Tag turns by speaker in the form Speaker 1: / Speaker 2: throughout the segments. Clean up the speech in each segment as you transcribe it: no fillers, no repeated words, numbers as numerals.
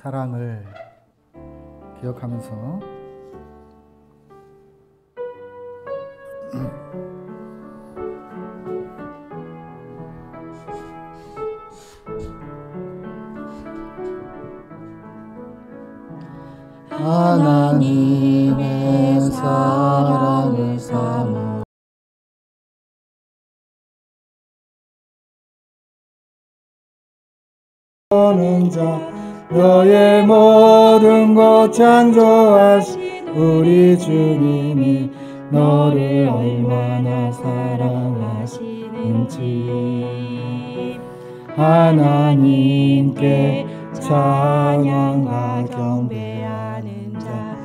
Speaker 1: 사랑을 기억하면서 하나님의 사랑을 사모 는 자 너의 모든 것 창조하신 우리 주님이 너를 얼마나 사랑하시는지 하나님께 찬양과 경배하는 자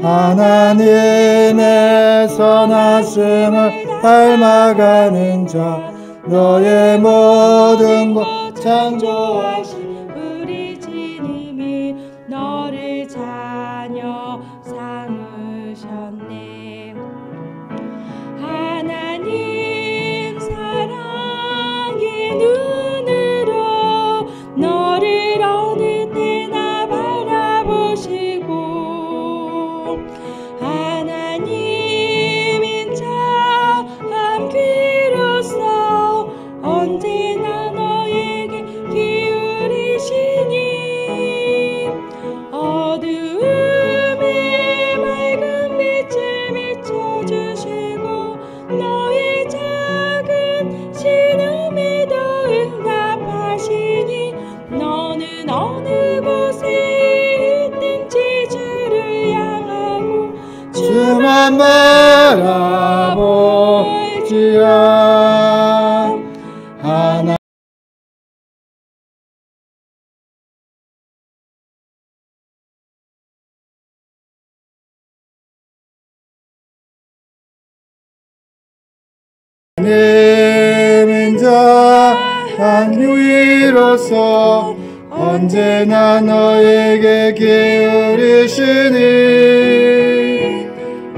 Speaker 1: 하나님의 선하심을 닮아가는 자 너의 모든 것 창조하신
Speaker 2: 우리 주님이 너를 자녀 삼으셨네. 하나님 사랑의 눈으로 너를 어느 때나 바라보시고 하나님인 자 한 귀로서 언제나 너에게 기울이시니 어두움에 맑은 빛을 비춰주시고 너의 작은 신음에도 응답하시니 너는 어느 곳에 있든지 주를 향하고
Speaker 1: 주만 바라보지라 하나 하나님인 자 한 유이로서 언제나 너에게 기울이시니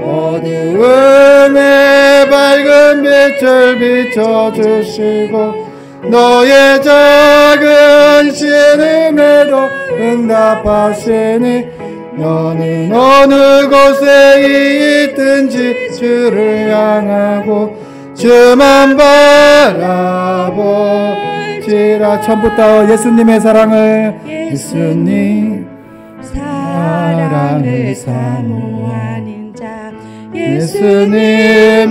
Speaker 1: 어두움에 밝은 빛을 비춰주시고 너의 작은 신음에도 응답하시니 너는 어느 곳에 있든지 주를 향하고 주만 바라보지라. 처음부터 예수님의 사랑을 예수님 사랑을 사모하는 자 예수님의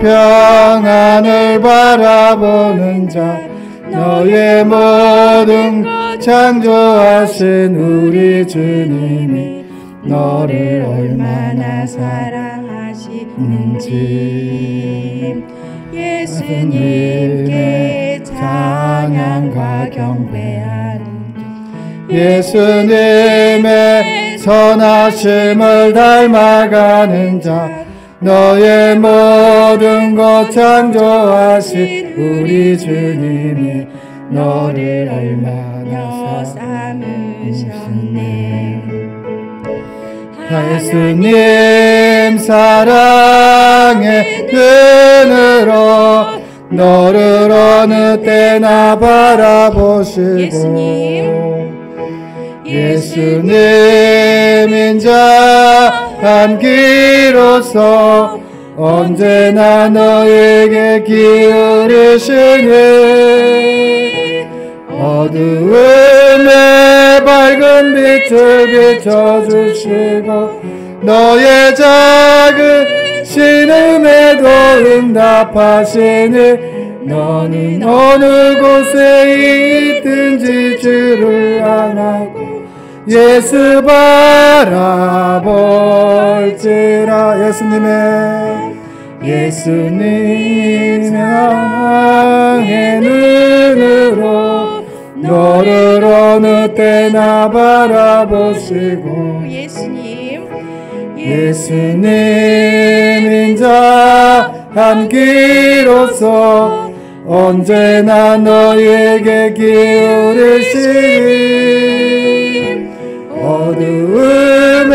Speaker 1: 평안을 바라보는 자 너의 모든 것 창조하신 우리 주님이 너를 얼마나 사랑하시는지 예수님께 찬양과 경배하는 예수님의 선하심을 닮아가는 자 너의 모든 것 창조하신 우리 주님이 너를 얼마나 삼으셨네. 예수님 사랑의 눈으로 너를 어느 때나 바라보시고 예수님인 자 한 귀로서 언제나 너에게 기울이시니 어두움에 밝은 빛을 비춰주시고 너의 작은 신음에도 응답하시니 너는 어느 곳에 있든지 주를 향하고 예수 바라볼지라. 예수님의 사랑의 눈으로 너를 어느 때나 바라보시고 예수님인 자 한 귀로서 언제나 너에게 기울이시니 어두움에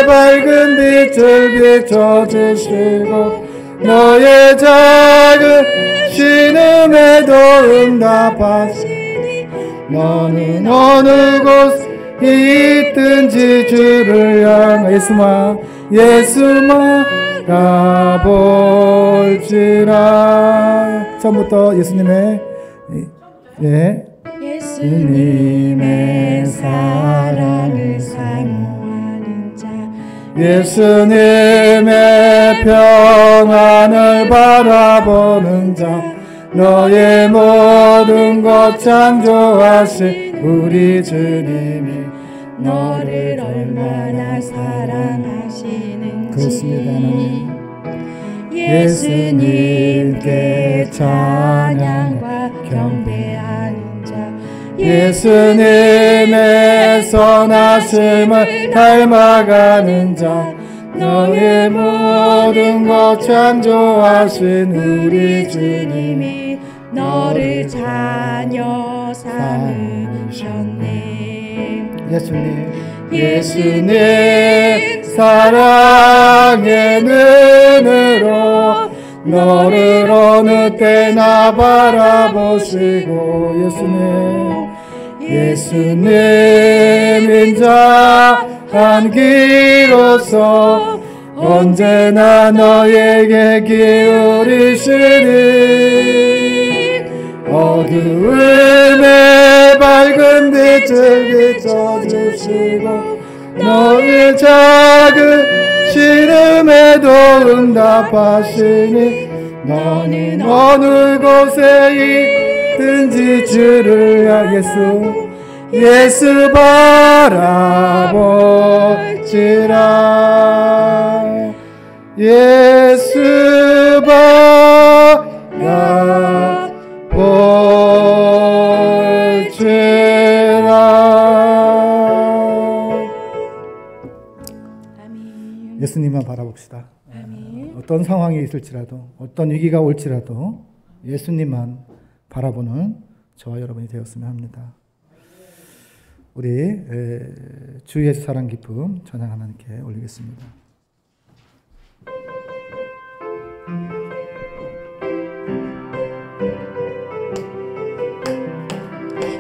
Speaker 1: 밝은 빛을 비춰주시고 너의 작은 신음에도 응답하시니 너는 어느 곳 있든지 주를 향하여 예수만 바라볼지라. 처음부터 예수님의
Speaker 2: 예수님의 사랑을 사모하는 자,
Speaker 1: 예수님의 평안을 바라보는 자, 너의 모든 것 창조하신 우리 주님이
Speaker 2: 너를 얼마나 사랑하시는지.
Speaker 1: 그렇습니다.
Speaker 2: 예수님께 찬양과 경배하는 자,
Speaker 1: 예수님의 선하심을 닮아가는 자, 너의 모든 것 창조하신 우리 주님이
Speaker 2: 너를 자녀 삼으셨네.
Speaker 1: 예수님 사랑의 눈으로 너를 어느 때나 바라보시고, 예수님 인자한 기로서 언제나 너에게 기울이시니 어두움에 밝은 빛을 비춰주시고 너의 작은 신음에도 응답하시니 너는 어느 곳에 있든지 주를 향해 예수 바라볼지라. 예수 바라볼지라. 예수님만 바라봅시다. 어떤 상황이 있을지라도, 어떤 위기가 올지라도 예수님만 바라보는 저와 여러분이 되었으면 합니다. 우리 주 예수 사랑 기쁨 찬양 하나님께 올리겠습니다.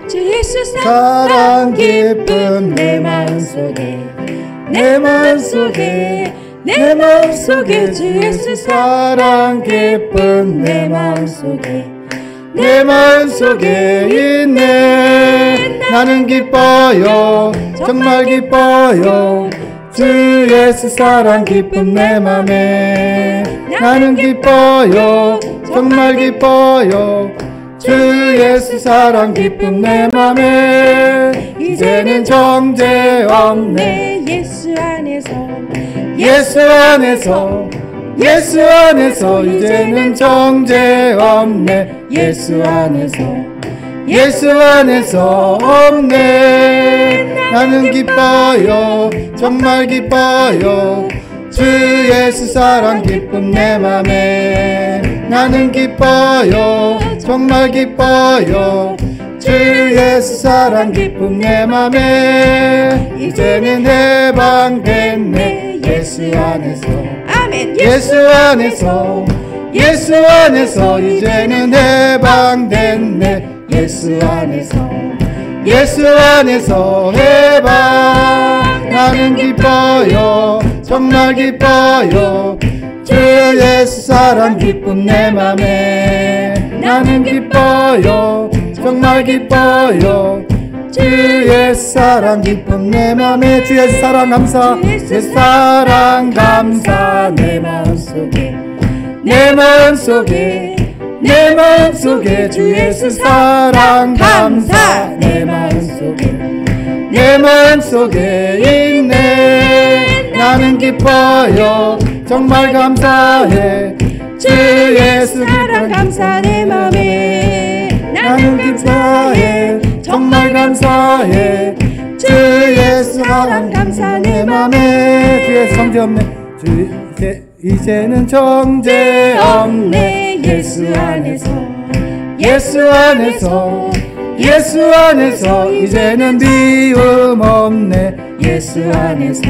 Speaker 2: 주 예수 사랑 기쁨 내 마음속에 주 예수 사랑 기쁨 내 마음속에
Speaker 1: 있네. 나는 기뻐요, 정말 기뻐요. 주 예수 사랑 기쁨 내 맘에. 나는 기뻐요, 정말 기뻐요. 주 예수 사랑 기쁨 내 맘에. 이제는 정죄 없네. 예수 안에서 이제는 정죄 없네. 예수 안에서 없네. 나는 기뻐요, 정말 기뻐요. 주 예수 사랑 기쁨 내 맘에. 나는 기뻐요, 정말 기뻐요. 주 예수 사랑 기쁨 내 맘에. 이제는 해방됐네. 예수 안에서 이제는 해방됐네. 예수 안에서 해방. 나는 기뻐요, 정말 기뻐요. 주 예수 사랑 기쁨 내 맘에. 나는 기뻐요, 정말 기뻐요. 주 예수 사랑 기쁨 내 맘에. 주 예수 사랑 감사, 주 사랑 감사. 내 마음속에 주 예수 사랑 감사. 내 마음속에 있네. 나는 기뻐요, 정말 감사해. 주 예수 사랑 감사 내 맘에. 나는 기뻐해, 정말 감사해. 주 예수 사랑 감사 내 맘에. 주 예수 정죄 없네. 이제는 정죄 없네. 예수 안에서 이제는 미움 없네. 예수 안에서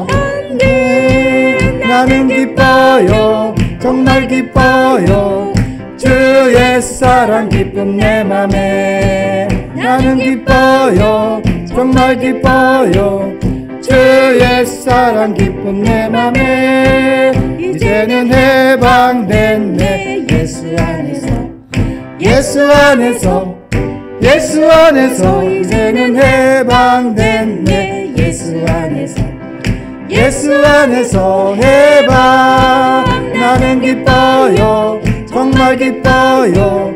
Speaker 1: 없네. 나는 기뻐요, 정말 기뻐요. 주 예수 사랑 기쁨 내 맘에.
Speaker 2: 나는 기뻐요 정말 기뻐요 주의 사랑 기쁨 내 맘에 이제는 해방됐네 예수 안에서 예수 안에서 예수 안에서 이제는 해방됐네 예수 안에서 예수 안에서 해방 나는 기뻐요 정말 기뻐요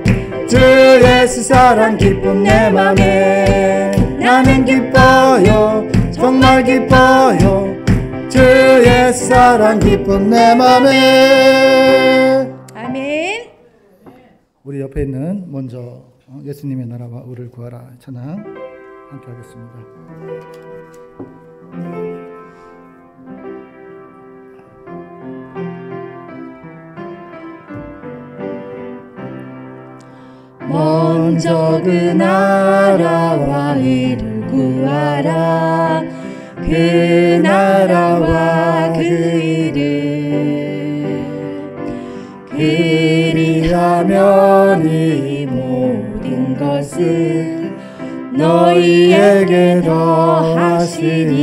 Speaker 2: 주 예수 사랑 기쁨 내 맘에 나는 기뻐요 정말 기뻐요 주 예수 사랑 기쁨 내 맘에
Speaker 1: 아멘.
Speaker 2: 우리 옆에 있는 먼저 예수님의 나라와 의를 구하라 찬양 함께 하겠습니다.
Speaker 1: 먼저 그 나라와 의를 구하라 그 나라와 그 의를 그리하면 이 모든 것을 너희에게 더하시리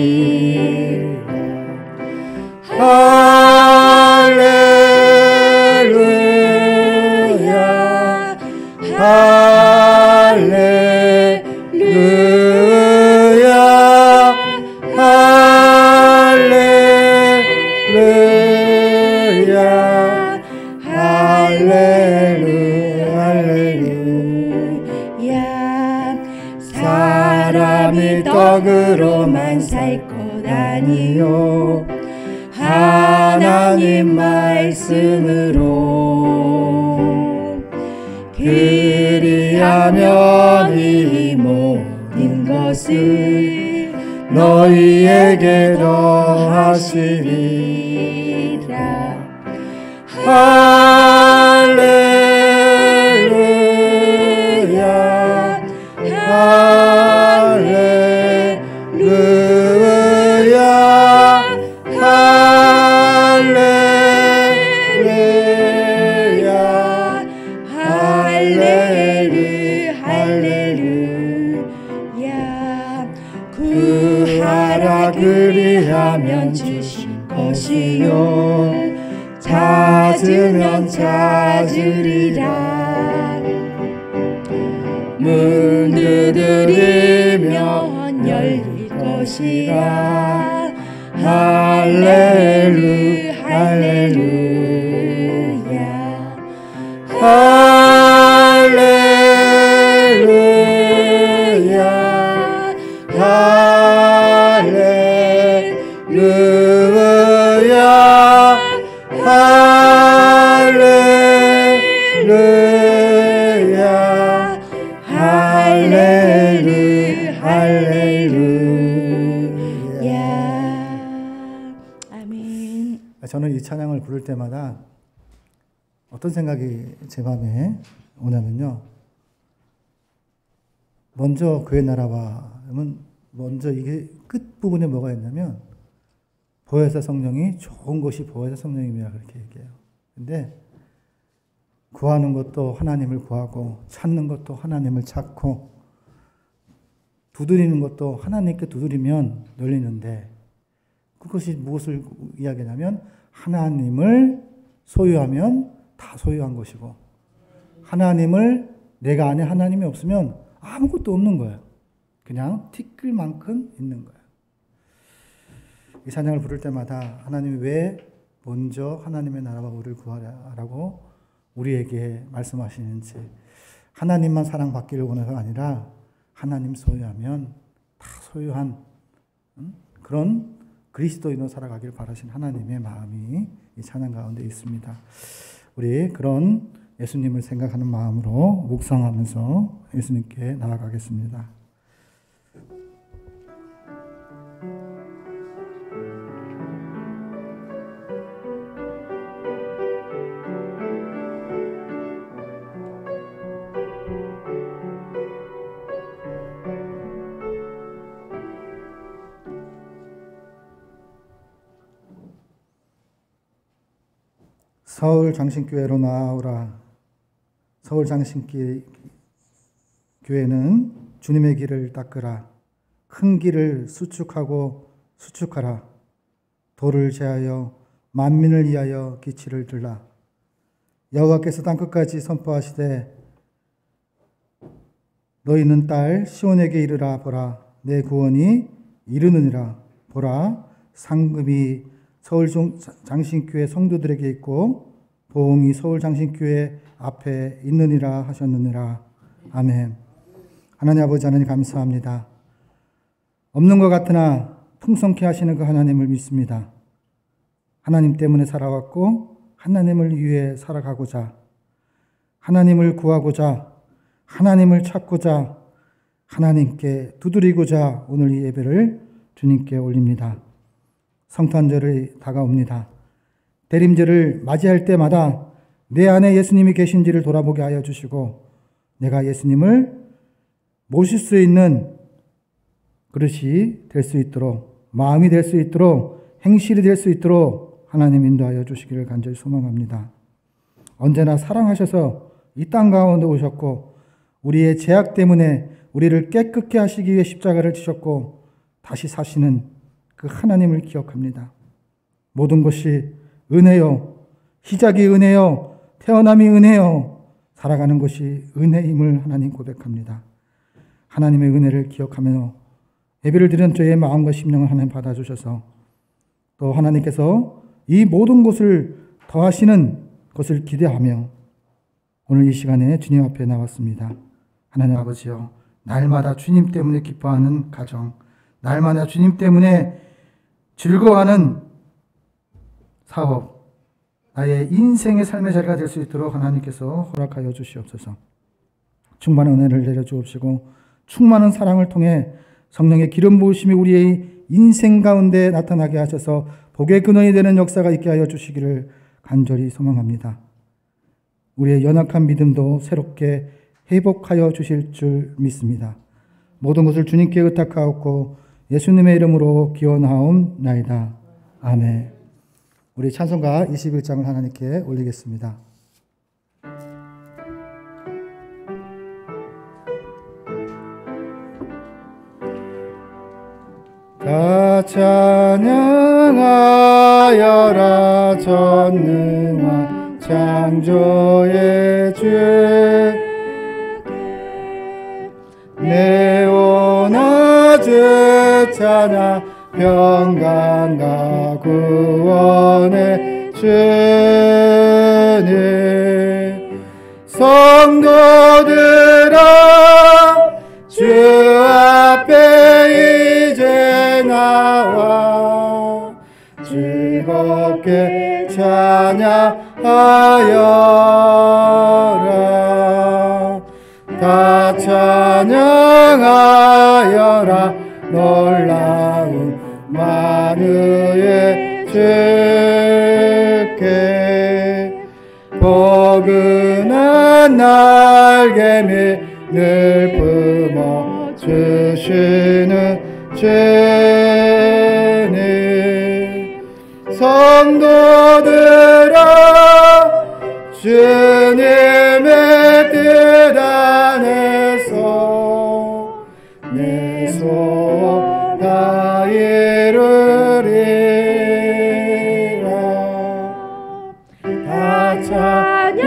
Speaker 2: 할렐루야 할렐루야 할렐루야 할렐루야 사람이 떡으로만 살 것 아니요 하나님 말씀으로 그리하면 이 모든 것을 너희에게 더하시리라 할렐루야 할렐루야 할렐루야 할렐루야 구하라 그리하면 주실 것이요 찾으면 찾으리라 문 두드리면 열릴 것이라 할렐루야 할렐루야 할렐루야 할렐루야 할렐루야 할렐루야
Speaker 1: 아멘.
Speaker 2: 저는 이 찬양을 부를 때마다 어떤 생각이 제 마음에 오냐면요 먼저 그의 나라와 하면 먼저 이게 끝부분에 뭐가 있냐면 보혜사 성령이 좋은 것이 보혜사 성령님이라 그렇게 얘기해요. 근데 구하는 것도 하나님을 구하고 찾는 것도 하나님을 찾고 두드리는 것도 하나님께 두드리면 열리는데 그것이 무엇을 이야기하냐면 하나님을 소유하면 다 소유한 것이고 하나님을 내가 안에 하나님이 없으면 아무것도 없는 거예요. 그냥 티끌만큼 있는 거예요. 이 찬양을 부를 때마다 하나님이 왜 먼저 하나님의 나라와 의를 구하라고 우리에게 말씀하시는지 하나님만 사랑받기를 원해서가 아니라 하나님 소유하면 다 소유한 그런 그리스도인으로 살아가기를 바라신 하나님의 마음이 이 찬양 가운데 있습니다. 우리 그런 예수님을 생각하는 마음으로 묵상하면서 예수님께 나아가겠습니다. 서울 장신교회로 나아오라. 서울 장신교회는 주님의 길을 닦으라. 큰 길을 수축하고 수축하라. 돌을 제하여 만민을 위하여 기치를 들라. 여호와께서 땅끝까지 선포하시되 너희는 딸 시온에게 이르라. 보라, 내 구원이 이르느니라. 보라, 상급이 서울 장신교회 성도들에게 있고 보응이 서울 장신교회 앞에 있느니라 하셨느니라. 아멘. 하나님 아버지, 하나님 감사합니다. 없는 것 같으나 풍성케 하시는 그 하나님을 믿습니다. 하나님 때문에 살아왔고 하나님을 위해 살아가고자, 하나님을 구하고자, 하나님을 찾고자, 하나님께 두드리고자 오늘 이 예배를 주님께 올립니다. 성탄절이 다가옵니다. 대림절을 맞이할 때마다 내 안에 예수님이 계신지를 돌아보게 하여 주시고 내가 예수님을 모실 수 있는 그릇이 될 수 있도록, 마음이 될 수 있도록, 행실이 될 수 있도록 하나님 인도하여 주시기를 간절히 소망합니다. 언제나 사랑하셔서 이 땅 가운데 오셨고 우리의 죄악 때문에 우리를 깨끗게 하시기 위해 십자가를 지셨고 다시 사시는 그 하나님을 기억합니다. 모든 것이 은혜요, 시작이 은혜요, 태어남이 은혜요, 살아가는 것이 은혜임을 하나님 고백합니다. 하나님의 은혜를 기억하며 예배를 드리는 저의 마음과 심령을 하나님 받아주셔서 또 하나님께서 이 모든 것을 더하시는 것을 기대하며 오늘 이 시간에 주님 앞에 나왔습니다. 하나님 아버지여, 날마다 주님 때문에 기뻐하는 가정, 날마다 주님 때문에 즐거워하는 사업, 나의 인생의 삶의 자리가 될 수 있도록 하나님께서 허락하여 주시옵소서. 충만한 은혜를 내려주옵시고 충만한 사랑을 통해 성령의 기름 부으심이 우리의 인생 가운데 나타나게 하셔서 복의 근원이 되는 역사가 있게 하여 주시기를 간절히 소망합니다. 우리의 연약한 믿음도 새롭게 회복하여 주실 줄 믿습니다. 모든 것을 주님께 의탁하옵고 예수님의 이름으로 기원하옵나이다. 아멘. 우리 찬송가 21장을 하나님께 올리겠습니다. 다 찬양하여라. 전능한 창조의 주, 내 온 아주 찬양, 평강과 구원의 주님. 성도들아, 주 앞에 이제 나와 즐겁게 찬양하여라. 다 찬양하여라. 놀라운 만유의 주께, 포근한 날개미 늘 품어 주시는 주님. 성도들아, 주님의 뜻 안에서 내 소원 다 이루리라. 다 찬양하여라.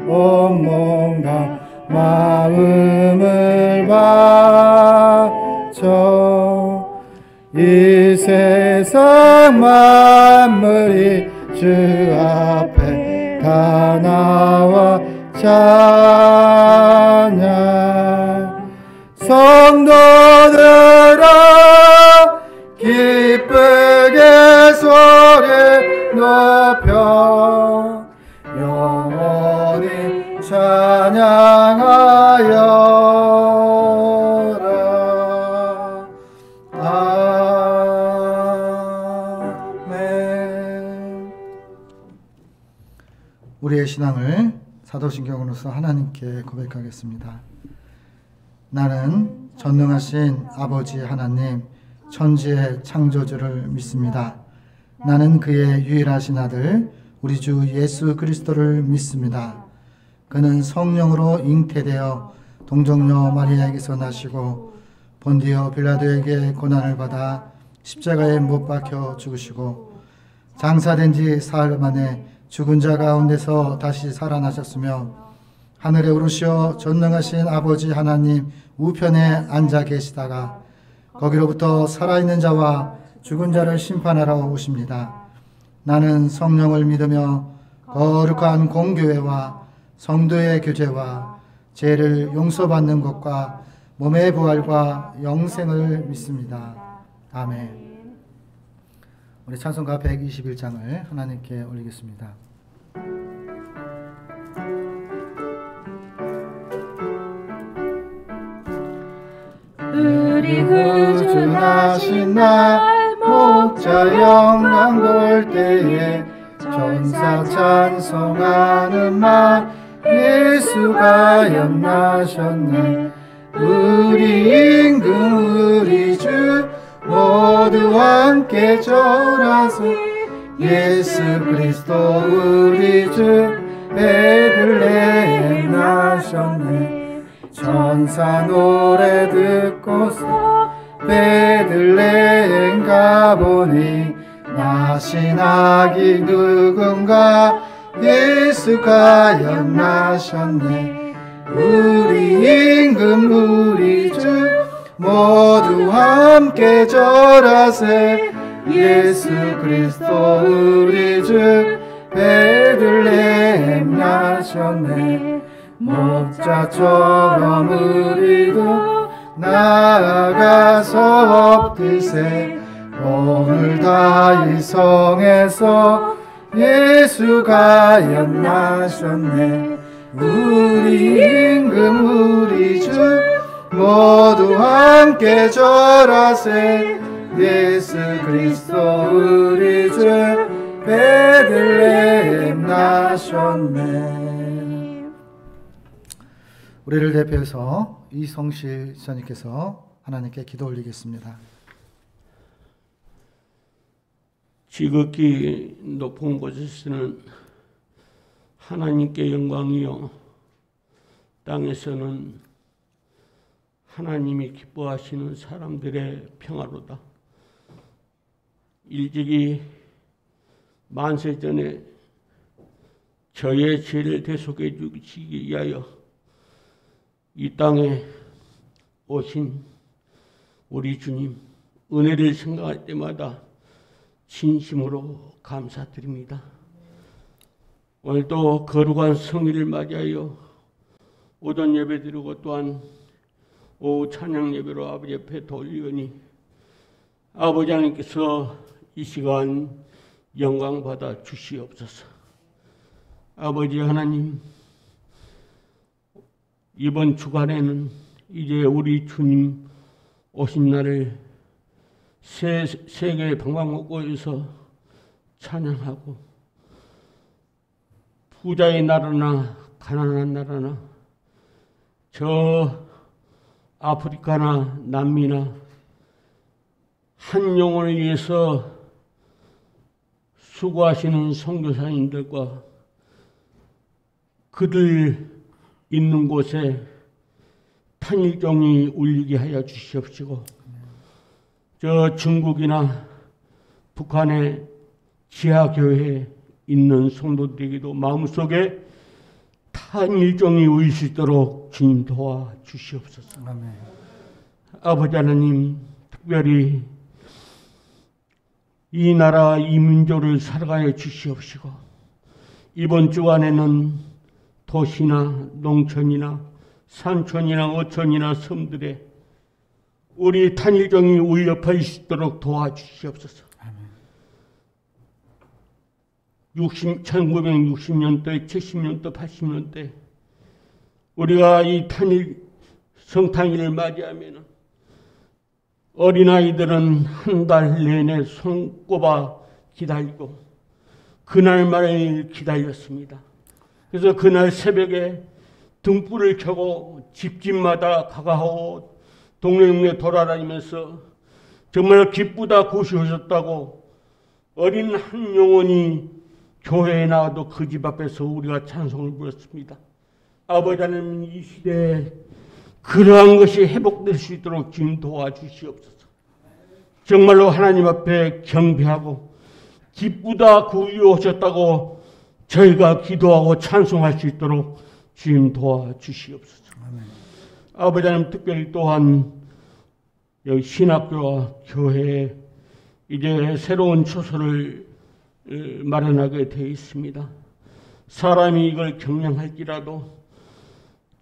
Speaker 2: 온 몸과 마음을 바쳐 이 세상 만물이 주 앞에 다 나와 찬양. 성도들아, 기쁘게 소리 높여 영원히 찬양하여라. 아멘. 우리의 신앙을 사도신경으로서 하나님께 고백하겠습니다. 나는 전능하신 아버지 하나님, 천지의 창조주를 믿습니다. 나는 그의 유일하신 아들 우리 주 예수 그리스도를 믿습니다. 그는 성령으로 잉태되어 동정녀 마리아에게서 나시고 본디오 빌라도에게 고난을 받아 십자가에 못 박혀 죽으시고 장사된 지 사흘 만에 죽은 자 가운데서 다시 살아나셨으며 하늘에 오르시어 전능하신 아버지 하나님 우편에 앉아 계시다가 거기로부터 살아있는 자와 죽은 자를 심판하러 오십니다. 나는 성령을 믿으며 거룩한 공교회와 성도의 교제와 죄를 용서받는 것과 몸의 부활과 영생을 믿습니다. 아멘. 우리 찬송가 121장을 하나님께 올리겠습니다.
Speaker 1: 우리 구주나신 날 목자 영광 볼 때에 전사 찬송하는 말 예수가 연나셨네. 우리 임금 우리 주 모두 함께 절하세. 예수 그리스도 우리 주 베들레헴 나셨네. 천사 노래 듣고서 베들레헴 가보니 나신 아기 누군가 예수가 연나셨네. 우리 임금 우리 주 모두 함께 절하세. 예수 그리스도 우리 주 베들레헴 나셨네. 목자처럼 우리도 나아가서 엎드세. 오늘 다 이 성에서 예수가 연나셨네. 우리 임금 우리 주 모두 함께 절하세. 예수 그리스도 우리 주 베들레헴 나셨네.
Speaker 2: 우리를 대표해서 이성실 지사님께서 하나님께 기도 올리겠습니다.
Speaker 3: 지극히 높은 곳에서는 하나님께 영광이요, 땅에서는 하나님이 기뻐하시는 사람들의 평화로다. 일찍이 만세 전에 저의 죄를 대속해 주시기 위하여 이 땅에 오신 우리 주님 은혜를 생각할 때마다 진심으로 감사드립니다. 오늘도 거룩한 성일을 맞이하여 오전 예배 드리고 또한 오후 찬양 예배로 아버지 옆에 돌리오니 아버지 하나님께서 이 시간 영광 받아 주시옵소서. 아버지 하나님, 이번 주간에는 이제 우리 주님 오신 날을 세계 방방곡곡에서 찬양하고 부자의 나라나 가난한 나라나 저 아프리카나 남미나 한 영혼을 위해서 수고하시는 선교사님들과 그들 있는 곳에 탄일종이 울리게 하여 주시옵시고, 저 중국이나 북한의 지하교회에 있는 성도들에게도 마음속에 탄일종이 울릴 수 있도록 주님 도와 주시옵소서.
Speaker 2: 아멘.
Speaker 3: 아버지 하나님, 특별히 이 나라 이 민족을 살아가여 주시옵시고, 이번 주간에는 도시나 농촌이나 산촌이나 어촌이나 섬들에 우리 탄일종이 울려 수 있도록 도와주시옵소서. 1960년대, 70년대, 80년대 우리가 이 성탄일을 맞이하면 어린아이들은 한 달 내내 손꼽아 기다리고 그날만을 기다렸습니다. 그래서 그날 새벽에 등불을 켜고 집집마다 가가하고 동네 돌아다니면서 정말 기쁘다 굿이 오셨다고 어린 한 영혼이 교회에 나와도 그 집 앞에서 우리가 찬송을 불렀습니다. 아버지 하나님, 이 시대에 그러한 것이 회복될 수 있도록 주님 도와주시옵소서. 정말로 하나님 앞에 경배하고 기쁘다 구유하셨다고 저희가 기도하고 찬송할 수 있도록 주님 도와주시옵소서.
Speaker 2: 아멘.
Speaker 3: 아버지 하나님, 특별히 또한 여기 신학교와 교회에 이제 새로운 초소를 마련하게 되어 있습니다. 사람이 이걸 경영할지라도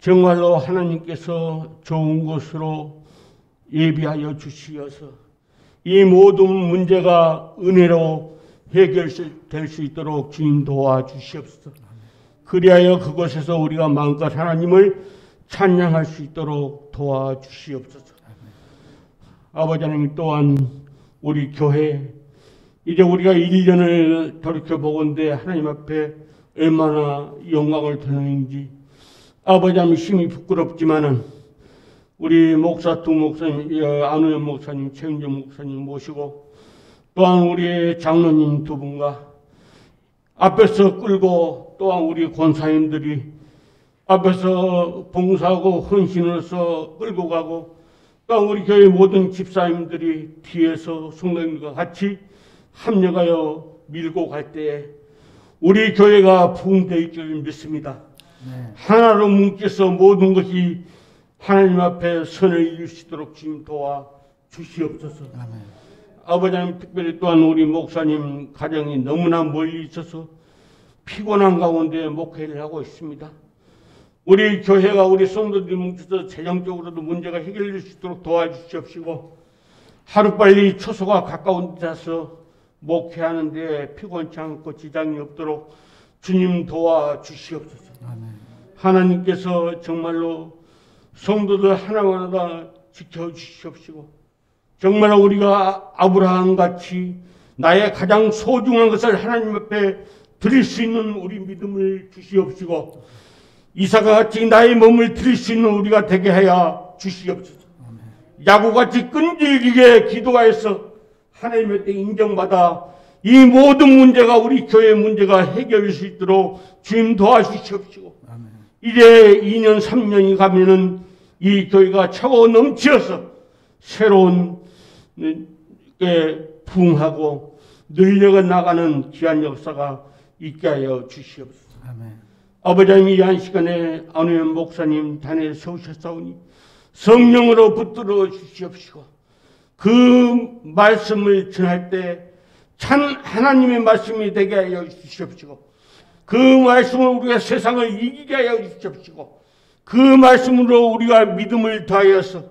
Speaker 3: 정말로 하나님께서 좋은 곳으로 예비하여 주시어서 이 모든 문제가 은혜로 해결될 수 있도록 주님 도와주시옵소서. 그리하여 그곳에서 우리가 마음껏 하나님을 찬양할 수 있도록 도와주시옵소서. 아버지 하나님, 또한 우리 교회 이제 우리가 1년을 돌이켜보건대 하나님 앞에 얼마나 영광을 드리는지 아버지 하나님 심히 부끄럽지만은 우리 목사 두 목사님, 안우현 목사님, 최은정 목사님 모시고 또한 우리 장로님 두 분과 앞에서 끌고 또한 우리 권사님들이 앞에서 봉사하고 헌신으로서 끌고 가고 또한 우리 교회 모든 집사님들이 뒤에서 성도님과 같이 합력하여 밀고 갈 때에 우리 교회가 부흥되어 줄 믿습니다. 네. 하나로 뭉쳐서 모든 것이 하나님 앞에 선을 이룰 수 있도록 주님 도와주시옵소서. 아멘. 아버지 하나님, 특별히 또한 우리 목사님 가정이 너무나 멀리 있어서 피곤한 가운데 목회를 하고 있습니다. 우리 교회가 우리 성도들이 뭉쳐서 재정적으로도 문제가 해결될 수 있도록 도와주시옵시고 하루빨리 초소가 가까운 데서 목회하는 데 피곤치 않고 지장이 없도록 주님 도와주시옵소서. 아멘. 하나님께서 정말로 성도들 하나하나 지켜주시옵시고 정말로 우리가 아브라함같이 나의 가장 소중한 것을 하나님 앞에 드릴 수 있는 우리 믿음을 주시옵시고 이삭같이 나의 몸을 드릴 수 있는 우리가 되게 하여 주시옵소서. 야구같이 끈질기게 기도하여서 하나님의 때 인정받아 이 모든 문제가 우리 교회 문제가 해결될 수 있도록 주님 도와주시옵시고 이제 2년 3년이 가면은 이 교회가 차고 넘치어서 새로운 부흥하고 늘려가 나가는 귀한 역사가 있게 하여 주시옵소서. 아멘. 아버지 하나님, 이 한 시간에 안우현 목사님 단에 세우셨사오니 성령으로 붙들어 주시옵시고 그 말씀을 전할 때 참 하나님의 말씀이 되게 하여 주시옵시고 그 말씀을 우리가 세상을 이기게 하여 주시옵시고 그 말씀으로 우리가 믿음을 다하여서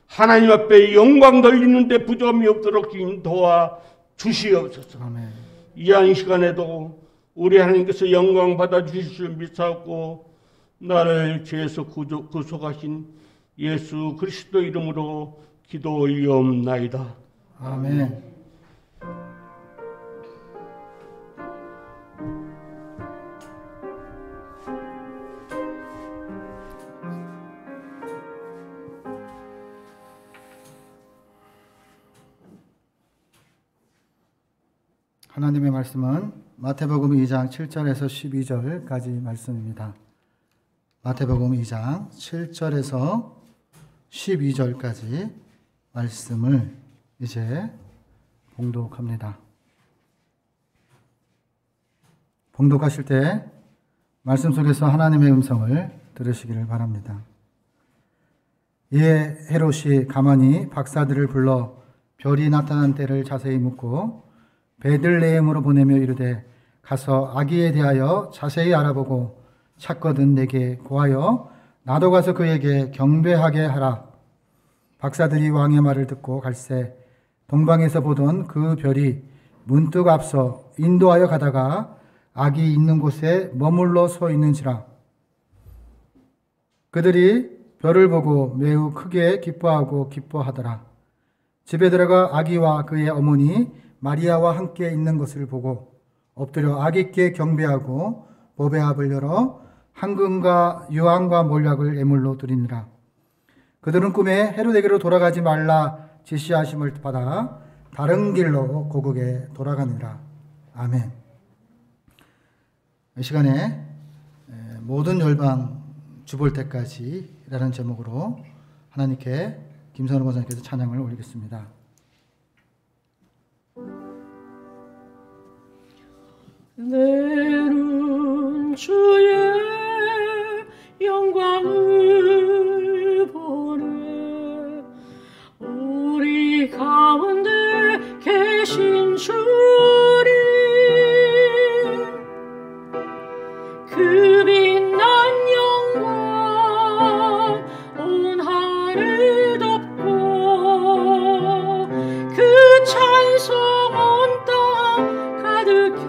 Speaker 3: 하나님 앞에 영광 돌리는데 부족함이 없도록 주님 도와주시옵소서. 이 한 시간에도 우리 하나님께서 영광 받아 주실 줄 믿사옵고 나를 죄에서 구속하신 예수 그리스도 이름으로 기도하옵나이다.
Speaker 2: 아멘. 하나님의 말씀은 마태복음 2장 7절에서 12절까지 말씀입니다. 마태복음 2장 7절에서 12절까지 말씀을 이제 봉독합니다. 봉독하실 때 말씀 속에서 하나님의 음성을 들으시기를 바랍니다. 이에 헤롯이 가만히 박사들을 불러 별이 나타난 때를 자세히 묻고 베들레헴으로 보내며 이르되 가서 아기에 대하여 자세히 알아보고 찾거든 내게 고하여 나도 가서 그에게 경배하게 하라. 박사들이 왕의 말을 듣고 갈새 동방에서 보던 그 별이 문득 앞서 인도하여 가다가 아기 있는 곳에 머물러 서 있는지라. 그들이 별을 보고 매우 크게 기뻐하고 기뻐하더라. 집에 들어가 아기와 그의 어머니 마리아와 함께 있는 것을 보고 엎드려 아기께 경배하고 법의 합을 열어 황금과 유황과 몰약을 예물로 드리니라. 그들은 꿈에 헤롯에게로 돌아가지 말라 지시하심을 받아 다른 길로 고국에 돌아가니라. 아멘. 이 시간에 모든 열방 주볼 때까지 라는 제목으로 하나님께 김선호 권사님께서 찬양을 올리겠습니다.
Speaker 1: 내 눈 주의 영광을 보네. 우리 가운데 계신 주님, 그 빛난 영광 온 하늘 덮고, 그 찬송 온 땅 가득해.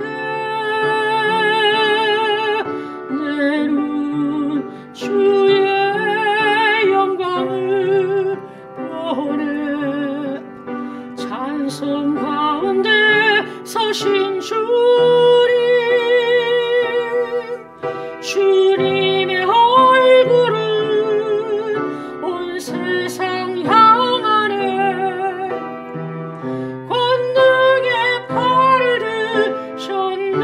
Speaker 1: 내 눈 주의 영광을 보네. 찬송 가운데 서신 주님의 얼굴은 온 세상 향하네. 권능의 팔을 드셨네.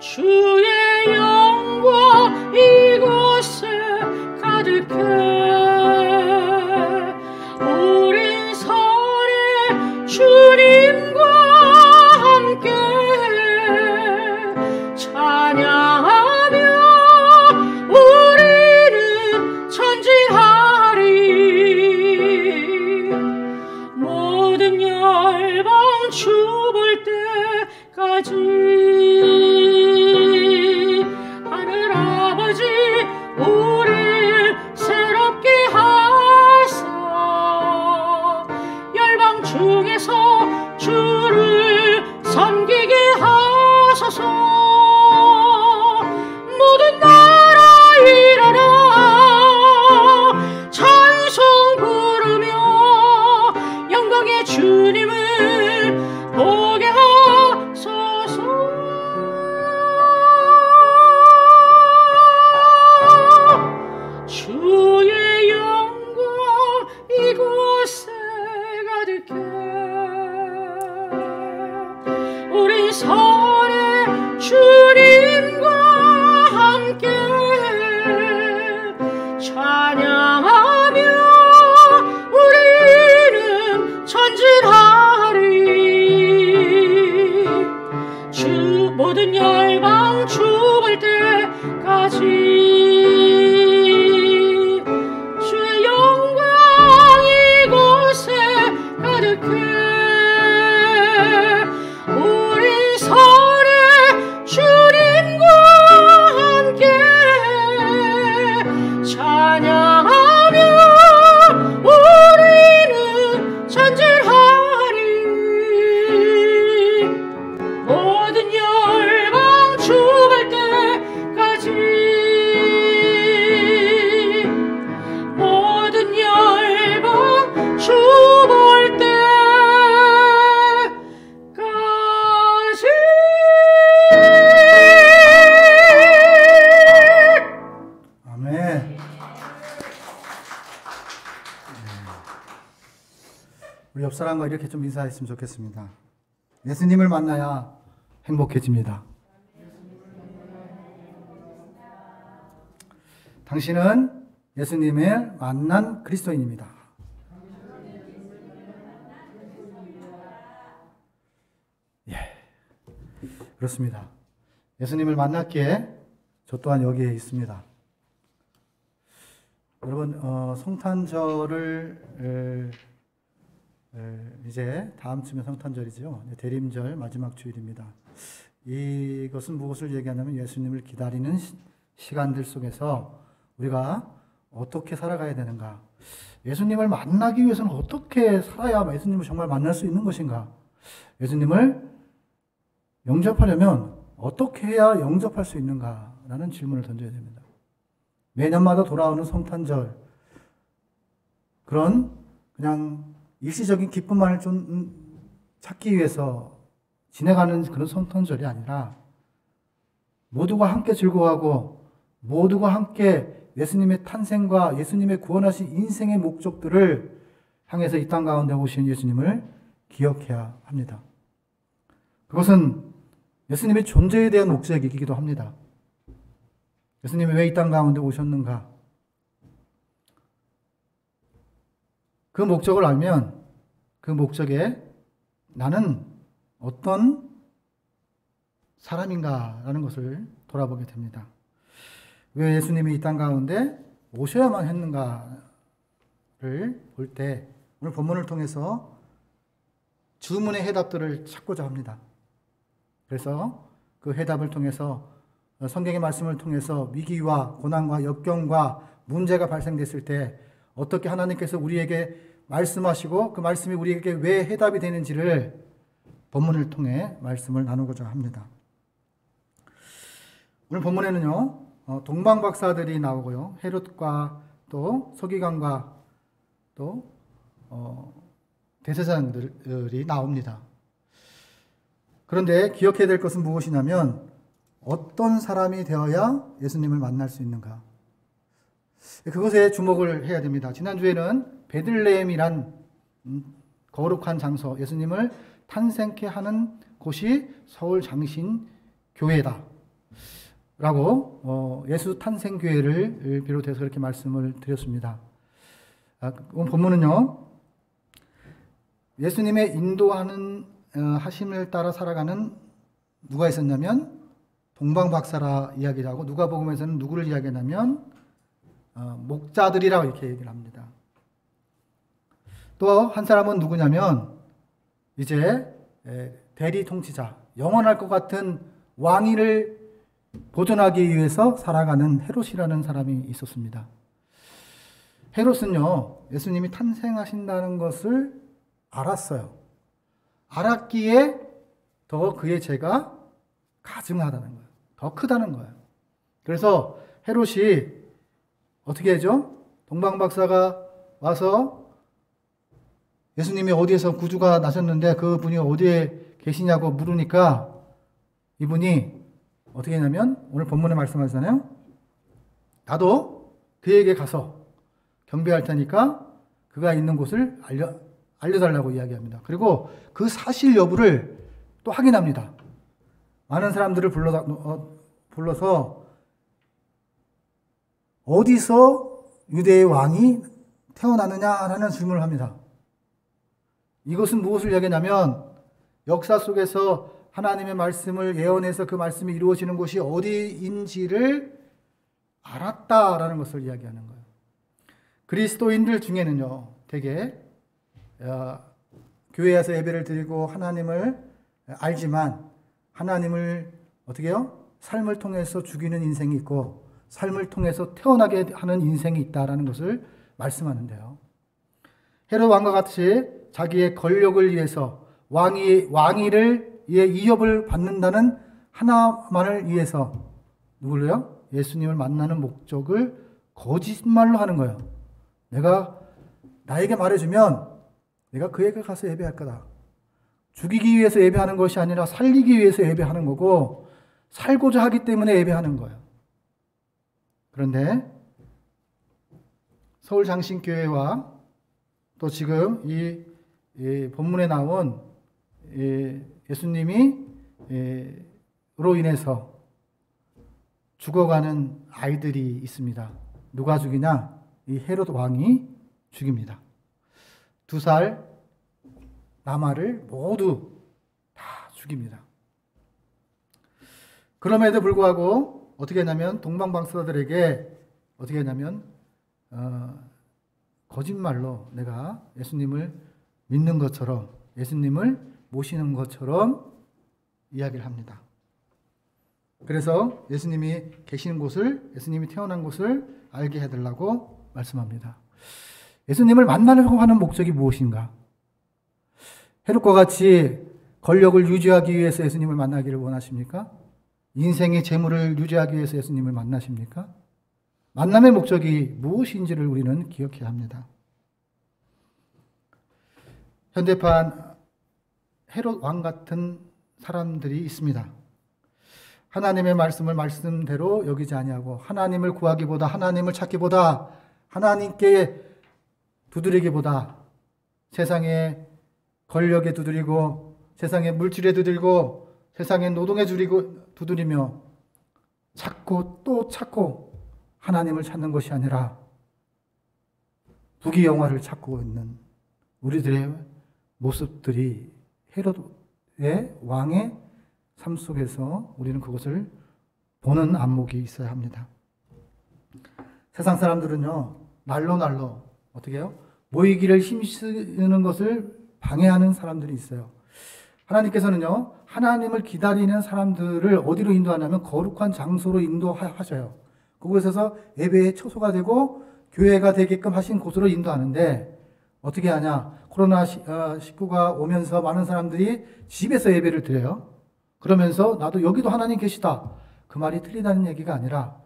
Speaker 1: 주의 영광 이곳에 가득해. 우린 선의 주님과 함께 찬양하며 우리는 전진하리. 모든 열방 주 볼 때까지 하늘 아버지 우리를 새롭게 하사 열방 중에서 주를 섬기게 하소서. 모든 나라 일어나 찬송 부르며 영광의 주님을 보게 하소서. 주의 영광 이곳에 가득해. 우리 선의 주님과 함께 찬양하며 우리는 전진하리. 주 모든 열방 주 볼 때까지 주의 영광 이곳에 가득해. 우리 선의 주님과 함께 찬양하며 우리는 전진하리. 모든 열방 주 볼 때까지 모든 열방 주 볼 때까지.
Speaker 2: 아멘. 우리 옆 사람과 이렇게 좀 인사했으면 좋겠습니다. 예수님을 만나야 행복해집니다. 당신은 예수님을 만난 그리스도인입니다. 예, 그렇습니다. 예수님을 만났기에 저 또한 여기에 있습니다. 여러분, 성탄절을 이제 다음 주면 성탄절이죠. 대림절 마지막 주일입니다. 이것은 무엇을 얘기하냐면 예수님을 기다리는 시간들 속에서 우리가 어떻게 살아가야 되는가, 예수님을 만나기 위해서는 어떻게 살아야 예수님을 정말 만날 수 있는 것인가, 예수님을 영접하려면 어떻게 해야 영접할 수 있는가라는 질문을 던져야 됩니다. 매년마다 돌아오는 성탄절, 그런 그냥 일시적인 기쁨만을 좀 찾기 위해서 지내가는 그런 성탄절이 아니라 모두가 함께 즐거워하고 모두가 함께 예수님의 탄생과 예수님의 구원하신 인생의 목적들을 향해서 이 땅 가운데 오신 예수님을 기억해야 합니다. 그것은 예수님의 존재에 대한 목적이기도 합니다. 예수님이 왜 이 땅 가운데 오셨는가? 그 목적을 알면 그 목적에 나는 어떤 사람인가라는 것을 돌아보게 됩니다. 왜 예수님이 이 땅 가운데 오셔야만 했는가를 볼 때 오늘 본문을 통해서 주문의 해답들을 찾고자 합니다. 그래서 그 해답을 통해서 성경의 말씀을 통해서 위기와 고난과 역경과 문제가 발생됐을 때 어떻게 하나님께서 우리에게 말씀하시고 그 말씀이 우리에게 왜 해답이 되는지를 본문을 통해 말씀을 나누고자 합니다. 오늘 본문에는요, 동방박사들이 나오고요, 헤롯과 또 서기관과 또 대제사장들이 나옵니다. 그런데 기억해야 될 것은 무엇이냐면 어떤 사람이 되어야 예수님을 만날 수 있는가? 그것에 주목을 해야 됩니다. 지난주에는 베들레헴이란 거룩한 장소, 예수님을 탄생케 하는 곳이 서울 장신교회다 라고 예수 탄생교회를 비롯해서 그렇게 말씀을 드렸습니다. 오늘 본문은요, 예수님의 인도하는 하심을 따라 살아가는 누가 있었냐면 동방박사라 이야기를 하고, 누가복음에서는 누구를 이야기하냐면 목자들이라고 이렇게 얘기를 합니다. 또 한 사람은 누구냐면 이제 대리 통치자, 영원할 것 같은 왕위를 보존하기 위해서 살아가는 헤롯이라는 사람이 있었습니다. 헤롯은요, 예수님이 탄생하신다는 것을 알았어요. 알았기에 더 그의 죄가 가증하다는 거예요. 더 크다는 거예요. 그래서 헤롯이 어떻게 하죠? 동방박사가 와서 예수님이 어디에서 구주가 나셨는데 그분이 어디에 계시냐고 물으니까 이분이 어떻게 했냐면 오늘 본문에 말씀하잖아요. 나도 그에게 가서 경배할 테니까 그가 있는 곳을 알려달라고 이야기합니다. 그리고 그 사실 여부를 또 확인합니다. 많은 사람들을 불러서 어디서 유대의 왕이 태어나느냐라는 질문을 합니다. 이것은 무엇을 이야기하냐면 역사 속에서 하나님의 말씀을 예언해서 그 말씀이 이루어지는 곳이 어디인지를 알았다라는 것을 이야기하는 거예요. 그리스도인들 중에는요, 되게 교회에서 예배를 드리고 하나님을 알지만 하나님을 어떻게 해요? 삶을 통해서 죽이는 인생이 있고 삶을 통해서 태어나게 하는 인생이 있다라는 것을 말씀하는데요. 헤롯 왕과 같이 자기의 권력을 위해서 왕위를 이협을 받는다는 하나만을 위해서 누구를요? 예수님을 만나는 목적을 거짓말로 하는 거예요. 내가 나에게 말해주면 내가 그에게 가서 예배할 거다. 죽이기 위해서 예배하는 것이 아니라 살리기 위해서 예배하는 거고 살고자 하기 때문에 예배하는 거예요. 그런데 서울장신교회와 또 지금 이 본문에 나온 예수님이 로 인해서 죽어가는 아이들이 있습니다. 누가 죽이냐? 이 헤롯 왕이 죽입니다. 2살 남아를 모두 다 죽입니다. 그럼에도 불구하고 어떻게 했냐면 동방박사들에게 어떻게 했냐면 거짓말로 내가 예수님을 믿는 것처럼 예수님을 모시는 것처럼 이야기를 합니다. 그래서 예수님이 계시는 곳을, 예수님이 태어난 곳을 알게 해달라고 말씀합니다. 예수님을 만나려고 하는 목적이 무엇인가? 헤롯과 같이 권력을 유지하기 위해서 예수님을 만나기를 원하십니까? 인생의 재물을 유지하기 위해서 예수님을 만나십니까? 만남의 목적이 무엇인지를 우리는 기억해야 합니다. 현대판 헤롯 왕 같은 사람들이 있습니다. 하나님의 말씀을 말씀대로 여기지 아니하고 하나님을 구하기보다, 하나님을 찾기보다, 하나님께 두드리기보다 세상의 권력에 두드리고 세상의 물질에 두드리고 세상의 노동에 두드리며 찾고 또 찾고 하나님을 찾는 것이 아니라 부귀영화를 찾고 있는 우리들의 모습들이 헤롯의 왕의 삶 속에서 우리는 그것을 보는 안목이 있어야 합니다. 세상 사람들은요, 날로 어떻게 해요? 모이기를 힘쓰는 것을 방해하는 사람들이 있어요. 하나님께서는요, 하나님을 기다리는 사람들을 어디로 인도하냐면 거룩한 장소로 인도하셔요. 그곳에서 예배의 처소가 되고 교회가 되게끔 하신 곳으로 인도하는데 어떻게 하냐? 코로나19가 오면서 많은 사람들이 집에서 예배를 드려요. 그러면서 나도 여기도 하나님 계시다. 그 말이 틀리다는 얘기가 아니라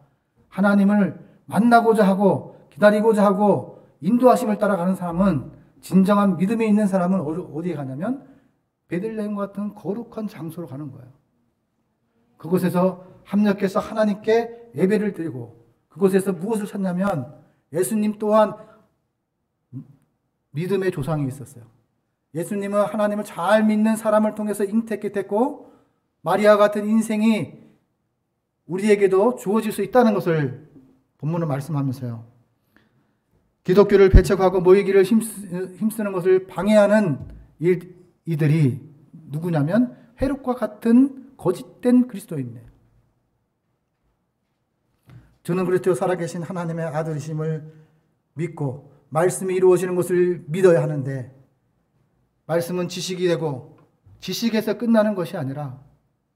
Speaker 2: 하나님을 만나고자 하고 기다리고자 하고 인도하심을 따라가는 사람은, 진정한 믿음이 있는 사람은 어디에 가냐면 베들레헴 같은 거룩한 장소로 가는 거예요. 그곳에서 합력해서 하나님께 예배를 드리고, 그곳에서 무엇을 찾냐면 예수님 또한 믿음의 조상이 있었어요. 예수님은 하나님을 잘 믿는 사람을 통해서 잉태케 됐고, 마리아 같은 인생이 우리에게도 주어질 수 있다는 것을 본문은 말씀하면서요, 기독교를 배척하고 모이기를 힘쓰는 것을 방해하는 이들이 누구냐면 헤롯과 같은 거짓된 그리스도인이에요. 저는 그리스도 살아계신 하나님의 아들이심을 믿고 말씀이 이루어지는 것을 믿어야 하는데, 말씀은 지식이 되고 지식에서 끝나는 것이 아니라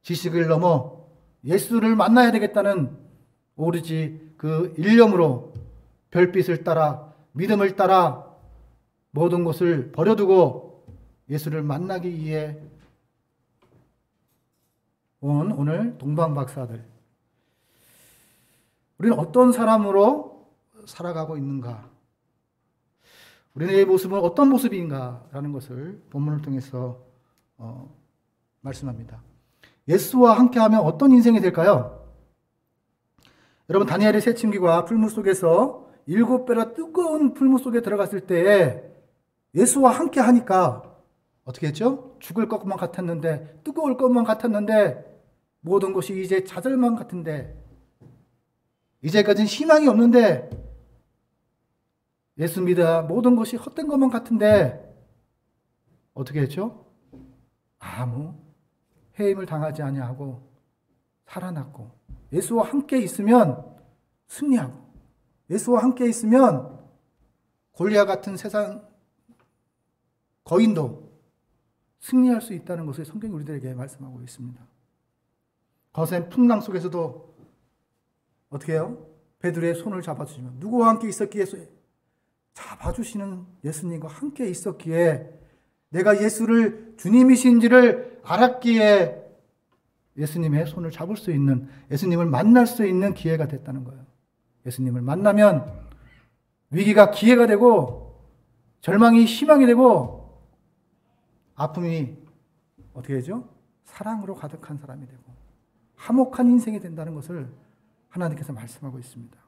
Speaker 2: 지식을 넘어 예수를 만나야 되겠다는 오로지 그 일념으로 별빛을 따라 믿음을 따라 모든 것을 버려두고 예수를 만나기 위해 온 오늘 동방박사들, 우리는 어떤 사람으로 살아가고 있는가? 우리의 모습은 어떤 모습인가라는 것을 본문을 통해서 말씀합니다. 예수와 함께하면 어떤 인생이 될까요? 여러분, 다니엘의 새침기가 풀무 속에서 7배나 뜨거운 풀무 속에 들어갔을 때에 예수와 함께 하니까 어떻게 했죠? 죽을 것만 같았는데, 뜨거울 것만 같았는데, 모든 것이 이제 좌절만 같은데, 이제까지는 희망이 없는데, 예수 믿어야 모든 것이 헛된 것만 같은데 어떻게 했죠? 아무 해임을 당하지 아니하고 살아났고, 예수와 함께 있으면 승리하고, 예수와 함께 있으면 골리앗 같은 세상 거인도 승리할 수 있다는 것을 성경이 우리들에게 말씀하고 있습니다. 거센 풍랑 속에서도 어떻게 해요? 베드로의 손을 잡아주시면, 누구와 함께 있었기에 잡아주시는 예수님과 함께 있었기에, 내가 예수를 주님이신지를 알았기에 예수님의 손을 잡을 수 있는, 예수님을 만날 수 있는 기회가 됐다는 거예요. 예수님을 만나면 위기가 기회가 되고, 절망이 희망이 되고, 아픔이 어떻게 되죠? 사랑으로 가득한 사람이 되고 화목한 인생이 된다는 것을 하나님께서 말씀하고 있습니다.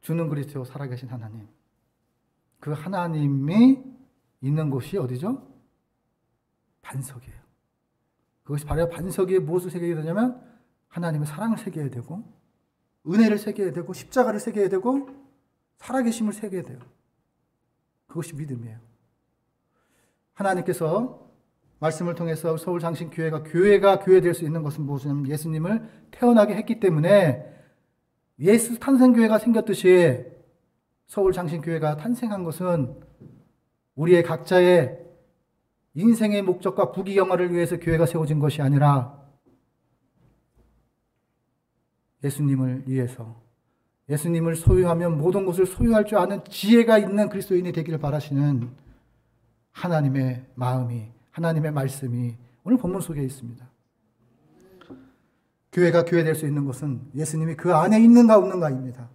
Speaker 2: 주는 그리스도 살아계신 하나님, 그 하나님이 있는 곳이 어디죠? 반석이에요. 그것이 바로 반석 위에 무엇을 새겨야 되냐면 하나님의 사랑을 새겨야 되고, 은혜를 새겨야 되고, 십자가를 새겨야 되고, 살아계심을 새겨야 돼요. 그것이 믿음이에요. 하나님께서 말씀을 통해서 서울장신교회가 교회 될 수 있는 것은 무엇이냐면 예수님을 태어나게 했기 때문에, 예수 탄생교회가 생겼듯이 서울장신교회가 탄생한 것은 우리의 각자의 인생의 목적과 부귀영화를 위해서 교회가 세워진 것이 아니라 예수님을 위해서, 예수님을 소유하면 모든 것을 소유할 줄 아는 지혜가 있는 그리스도인이 되기를 바라시는 하나님의 마음이, 하나님의 말씀이 오늘 본문 속에 있습니다. 교회가 교회 될 수 있는 것은 예수님이 그 안에 있는가 없는가입니다.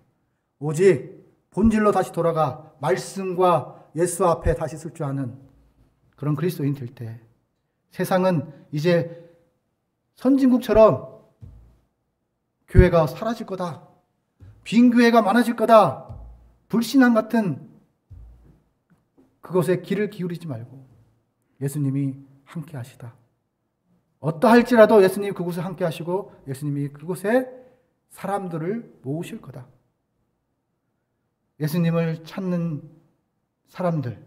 Speaker 2: 오직 본질로 다시 돌아가 말씀과 예수 앞에 다시 설 줄 아는 그런 그리스도인 될 때, 세상은 이제 선진국처럼 교회가 사라질 거다, 빈 교회가 많아질 거다, 불신앙 같은 그것에 귀를 기울이지 말고 예수님이 함께 하시다, 어떠할지라도 예수님이 그곳에 함께 하시고 예수님이 그곳에 사람들을 모으실 거다. 예수님을 찾는 사람들,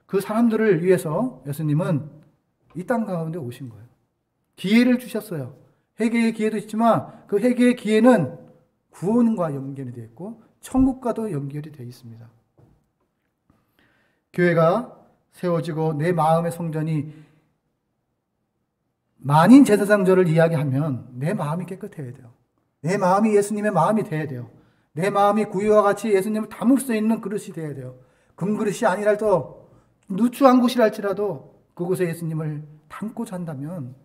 Speaker 2: 그 사람들을 위해서 예수님은 이 땅 가운데 오신 거예요. 기회를 주셨어요. 회개의 기회도 있지만 그 회개의 기회는 구원과 연결이 되어 있고 천국과도 연결이 되어 있습니다. 교회가 세워지고 내 마음의 성전이 만인 제사장절을 이야기하면 내 마음이 깨끗해야 돼요. 내 마음이 예수님의 마음이 돼야 돼요. 내 마음이 구유와 같이 예수님을 담을 수 있는 그릇이 돼야 돼요. 금그릇이 아니라도 누추한 곳이랄지라도 그곳에 예수님을 담고자 한다면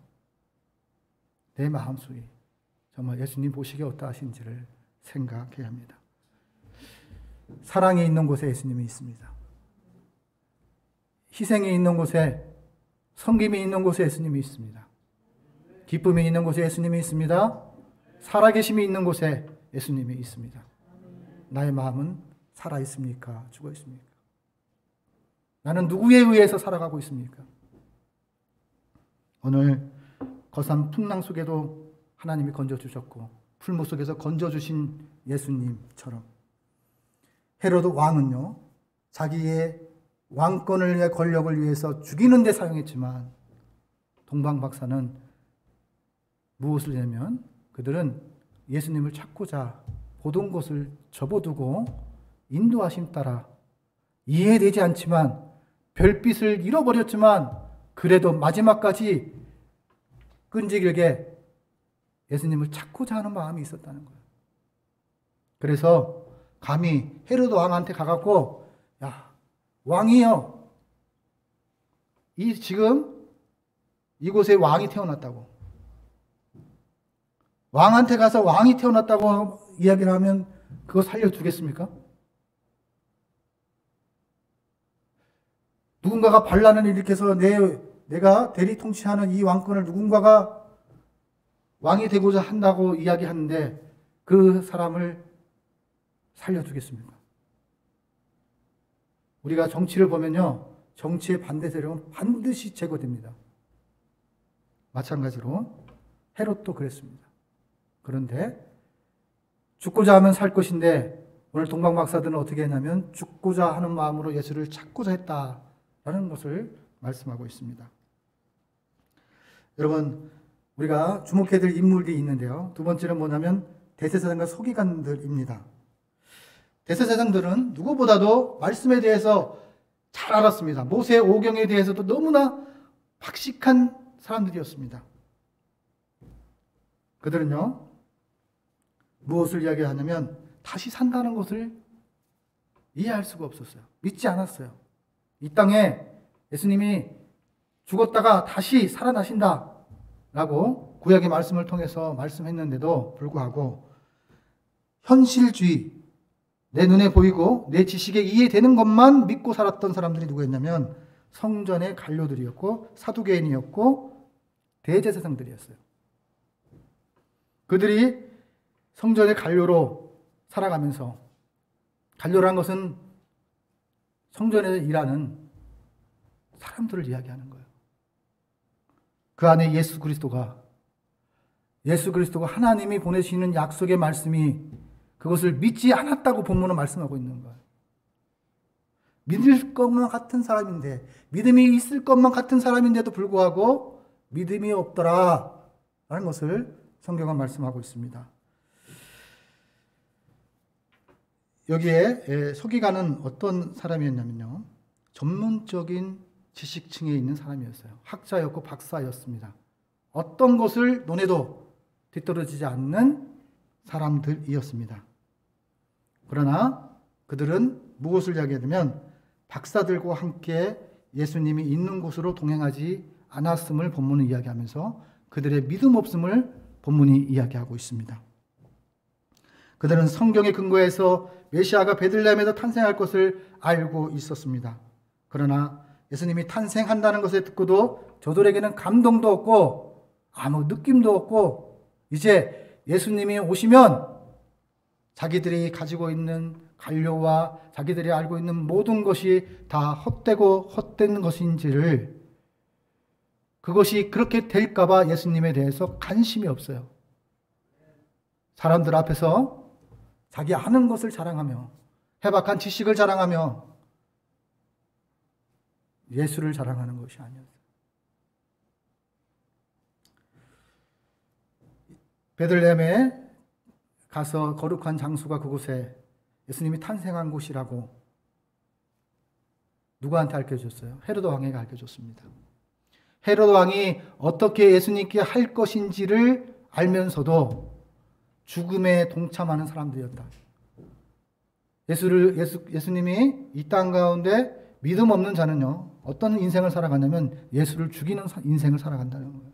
Speaker 2: 내 마음속에 정말 예수님 보시기에 어떠하신지를 생각해야 합니다. 사랑이 있는 곳에 예수님이 있습니다. 희생이 있는 곳에, 섬김이 있는 곳에 예수님이 있습니다. 기쁨이 있는 곳에 예수님이 있습니다. 살아계심이 있는 곳에 예수님이 있습니다. 나의 마음은 살아있습니까? 죽어있습니까? 나는 누구에 의해서 살아가고 있습니까? 오늘 거산 풍랑 속에도 하나님이 건져주셨고 풀무 속에서 건져주신 예수님처럼 헤로드 왕은요, 자기의 왕권을 위해 권력을 위해서 죽이는 데 사용했지만 동방박사는 무엇을 하냐면 그들은 예수님을 찾고자 보던 곳을 접어두고 인도하심 따라 이해되지 않지만 별빛을 잃어버렸지만 그래도 마지막까지 끈질기게 예수님을 찾고자 하는 마음이 있었다는 거예요. 그래서 감히 헤로드 왕한테 가갖고, 야, 왕이요, 지금 이곳에 왕이 태어났다고, 왕한테 가서 왕이 태어났다고 이야기를 하면 그거 살려주겠습니까? 누군가가 반란을 일으켜서 내가 대리 통치하는 이 왕권을 누군가가 왕이 되고자 한다고 이야기하는데 그 사람을 살려주겠습니까? 우리가 정치를 보면요, 정치의 반대 세력은 반드시 제거됩니다. 마찬가지로 헤롯도 그랬습니다. 그런데 죽고자 하면 살 것인데 오늘 동방박사들은 어떻게 했냐면 죽고자 하는 마음으로 예수를 찾고자 했다라는 것을 말씀하고 있습니다. 여러분, 우리가 주목해야 될 인물들이 있는데요. 두 번째는 뭐냐면 대제사장과 서기관들입니다. 대제사장들은 누구보다도 말씀에 대해서 잘 알았습니다. 모세 오경에 대해서도 너무나 박식한 사람들이었습니다. 그들은요, 무엇을 이야기하냐면 다시 산다는 것을 이해할 수가 없었어요. 믿지 않았어요. 이 땅에 예수님이 죽었다가 다시 살아나신다 라고 구약의 말씀을 통해서 말씀했는데도 불구하고 현실주의, 내 눈에 보이고 내 지식에 이해되는 것만 믿고 살았던 사람들이 누구였냐면 성전의 관료들이었고 사두개인이었고 대제사장들이었어요. 그들이 성전의 관료로 살아가면서, 관료라는 것은 성전에서 일하는 사람들을 이야기하는 거예요. 그 안에 예수 그리스도가 하나님이 보내시는 약속의 말씀이 그것을 믿지 않았다고 본문은 말씀하고 있는 거예요. 믿을 것만 같은 사람인데, 믿음이 있을 것만 같은 사람인데도 불구하고 믿음이 없더라 라는 것을 성경은 말씀하고 있습니다. 여기에 서기관은 어떤 사람이었냐면요, 전문적인 지식층에 있는 사람이었어요. 학자였고 박사였습니다. 어떤 것을 논해도 뒤떨어지지 않는 사람들이었습니다. 그러나 그들은 무엇을 이야기하냐면 박사들과 함께 예수님이 있는 곳으로 동행하지 않았음을 본문은 이야기하면서 그들의 믿음 없음을 본문이 이야기하고 있습니다. 그들은 성경의 근거에서 메시아가 베들레헴에서 탄생할 것을 알고 있었습니다. 그러나 예수님이 탄생한다는 것을 듣고도 저들에게는 감동도 없고 아무 느낌도 없고, 이제 예수님이 오시면 자기들이 가지고 있는 관료와 자기들이 알고 있는 모든 것이 다 헛되고 헛된 것인지를 그것이 그렇게 될까봐 예수님에 대해서 관심이 없어요. 사람들 앞에서 자기 아는 것을 자랑하며 해박한 지식을 자랑하며 예수를 자랑하는 것이 아니었어요. 베들레헴에 가서 거룩한 장수가 그곳에 예수님이 탄생한 곳이라고 누구한테 알려줬어요? 헤로드 왕에게 알려줬습니다. 헤로드 왕이 어떻게 예수님께 할 것인지를 알면서도 죽음에 동참하는 사람들이었다. 예수님이 이 땅 가운데 믿음 없는 자는요, 어떤 인생을 살아가냐면 예수를 죽이는 인생을 살아간다는 거예요.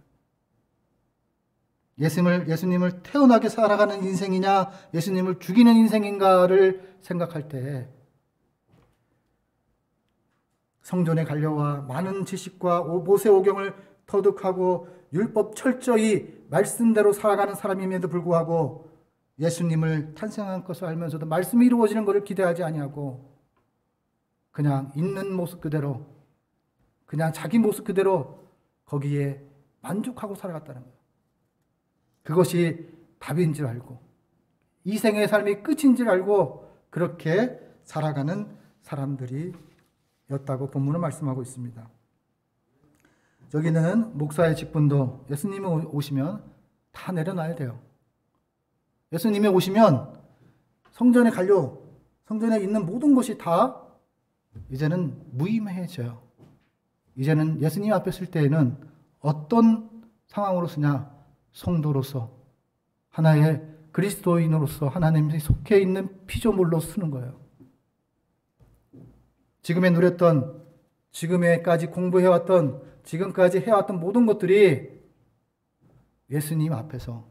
Speaker 2: 예수님을 태어나게 살아가는 인생이냐, 예수님을 죽이는 인생인가를 생각할 때 성전에 갈려와 많은 지식과 모세오경을 터득하고 율법 철저히 말씀대로 살아가는 사람임에도 불구하고 예수님을 탄생한 것을 알면서도 말씀이 이루어지는 것을 기대하지 아니하고 그냥 있는 모습 그대로, 그냥 자기 모습 그대로 거기에 만족하고 살아갔다는 거예요. 그것이 답인 줄 알고 이 생의 삶이 끝인 줄 알고 그렇게 살아가는 사람들이었다고 본문은 말씀하고 있습니다. 여기는 목사의 직분도 예수님이 오시면 다 내려놔야 돼요. 예수님이 오시면 성전에 성전에 있는 모든 것이 다 이제는 무의미해져요. 이제는 예수님 앞에 설 때에는 어떤 상황으로 쓰냐? 성도로서, 하나의 그리스도인으로서 하나님이 속해 있는 피조물로 쓰는 거예요. 지금에 누렸던, 지금에까지 공부해왔던, 지금까지 해왔던 모든 것들이 예수님 앞에서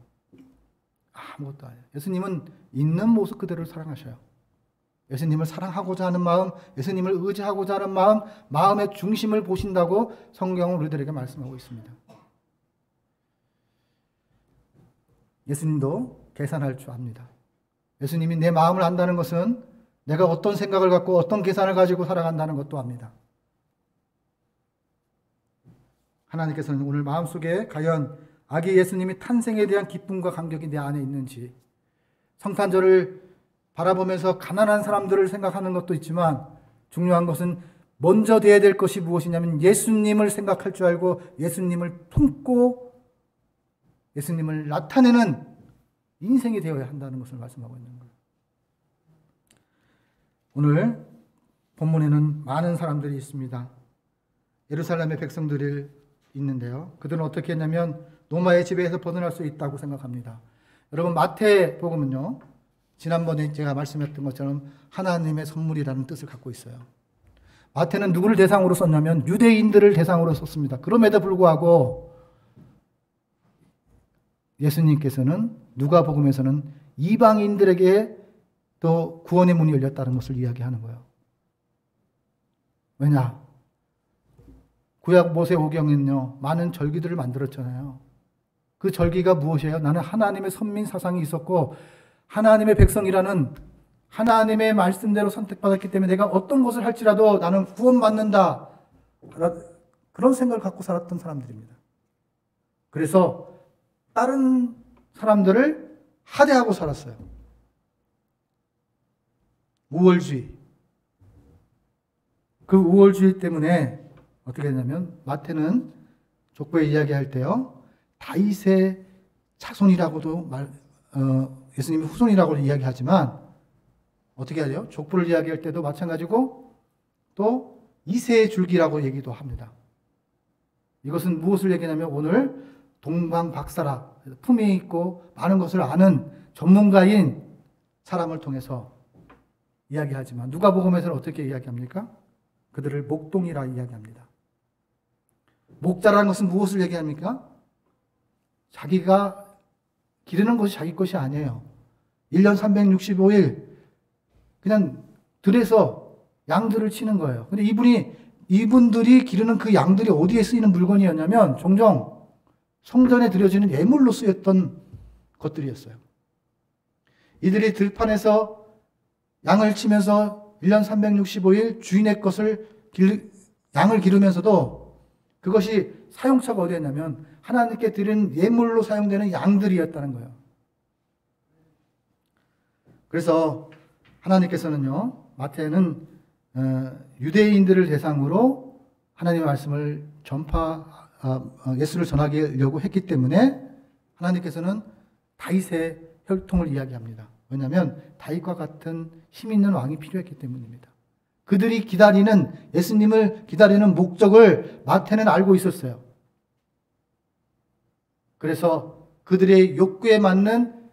Speaker 2: 아무것도 아니에요. 예수님은 있는 모습 그대로 사랑하셔요. 예수님을 사랑하고자 하는 마음, 예수님을 의지하고자 하는 마음, 마음의 중심을 보신다고 성경은 우리들에게 말씀하고 있습니다. 예수님도 계산할 줄 압니다. 예수님이 내 마음을 안다는 것은 내가 어떤 생각을 갖고 어떤 계산을 가지고 살아간다는 것도 압니다. 하나님께서는 오늘 마음속에 과연 아기 예수님이 탄생에 대한 기쁨과 감격이 내 안에 있는지, 성탄절을 바라보면서 가난한 사람들을 생각하는 것도 있지만 중요한 것은 먼저 돼야 될 것이 무엇이냐면 예수님을 생각할 줄 알고 예수님을 품고 예수님을 나타내는 인생이 되어야 한다는 것을 말씀하고 있는 거예요. 오늘 본문에는 많은 사람들이 있습니다. 예루살렘의 백성들이 있는데요. 그들은 어떻게 했냐면 로마의 지배에서 벗어날 수 있다고 생각합니다. 여러분, 마태복음은요, 지난번에 제가 말씀했던 것처럼 하나님의 선물이라는 뜻을 갖고 있어요. 마태는 누구를 대상으로 썼냐면 유대인들을 대상으로 썼습니다. 그럼에도 불구하고 예수님께서는 누가복음에서는 이방인들에게 또 구원의 문이 열렸다는 것을 이야기하는 거예요. 왜냐? 구약 모세오경에는요, 많은 절기들을 만들었잖아요. 그 절기가 무엇이에요? 나는 하나님의 선민 사상이 있었고 하나님의 백성이라는 하나님의 말씀대로 선택받았기 때문에 내가 어떤 것을 할지라도 나는 구원받는다, 그런 생각을 갖고 살았던 사람들입니다. 그래서 다른 사람들을 하대하고 살았어요. 우월주의. 그 우월주의 때문에 어떻게 했냐면 마태는 족보에 이야기할 때요, 다윗의 자손이라고도 예수님의 후손이라고 이야기하지만 어떻게 하죠? 족보를 이야기할 때도 마찬가지고 또 이세의 줄기라고 얘기도 합니다. 이것은 무엇을 얘기하냐면 오늘 동방박사라, 품위 있고 많은 것을 아는 전문가인 사람을 통해서 이야기하지만 누가복음에서는 어떻게 이야기합니까? 그들을 목동이라 이야기합니다. 목자라는 것은 무엇을 얘기합니까? 자기가 기르는 것이 자기 것이 아니에요. 1년 365일 그냥 들에서 양들을 치는 거예요. 근데 이분들이 기르는 그 양들이 어디에 쓰이는 물건이었냐면 종종 성전에 드려지는 예물로 쓰였던 것들이었어요. 이들이 들판에서 양을 치면서 1년 365일 주인의 것을 양을 기르면서도 그것이 사용처가 어디였냐면 하나님께 드린 예물로 사용되는 양들이었다는 거예요. 그래서 하나님께서는요, 마태는 유대인들을 대상으로 하나님의 말씀을 예수를 전하려고 했기 때문에 하나님께서는 다윗의 혈통을 이야기합니다. 왜냐하면 다윗과 같은 힘 있는 왕이 필요했기 때문입니다. 그들이 예수님을 기다리는 목적을 마태는 알고 있었어요. 그래서 그들의 욕구에 맞는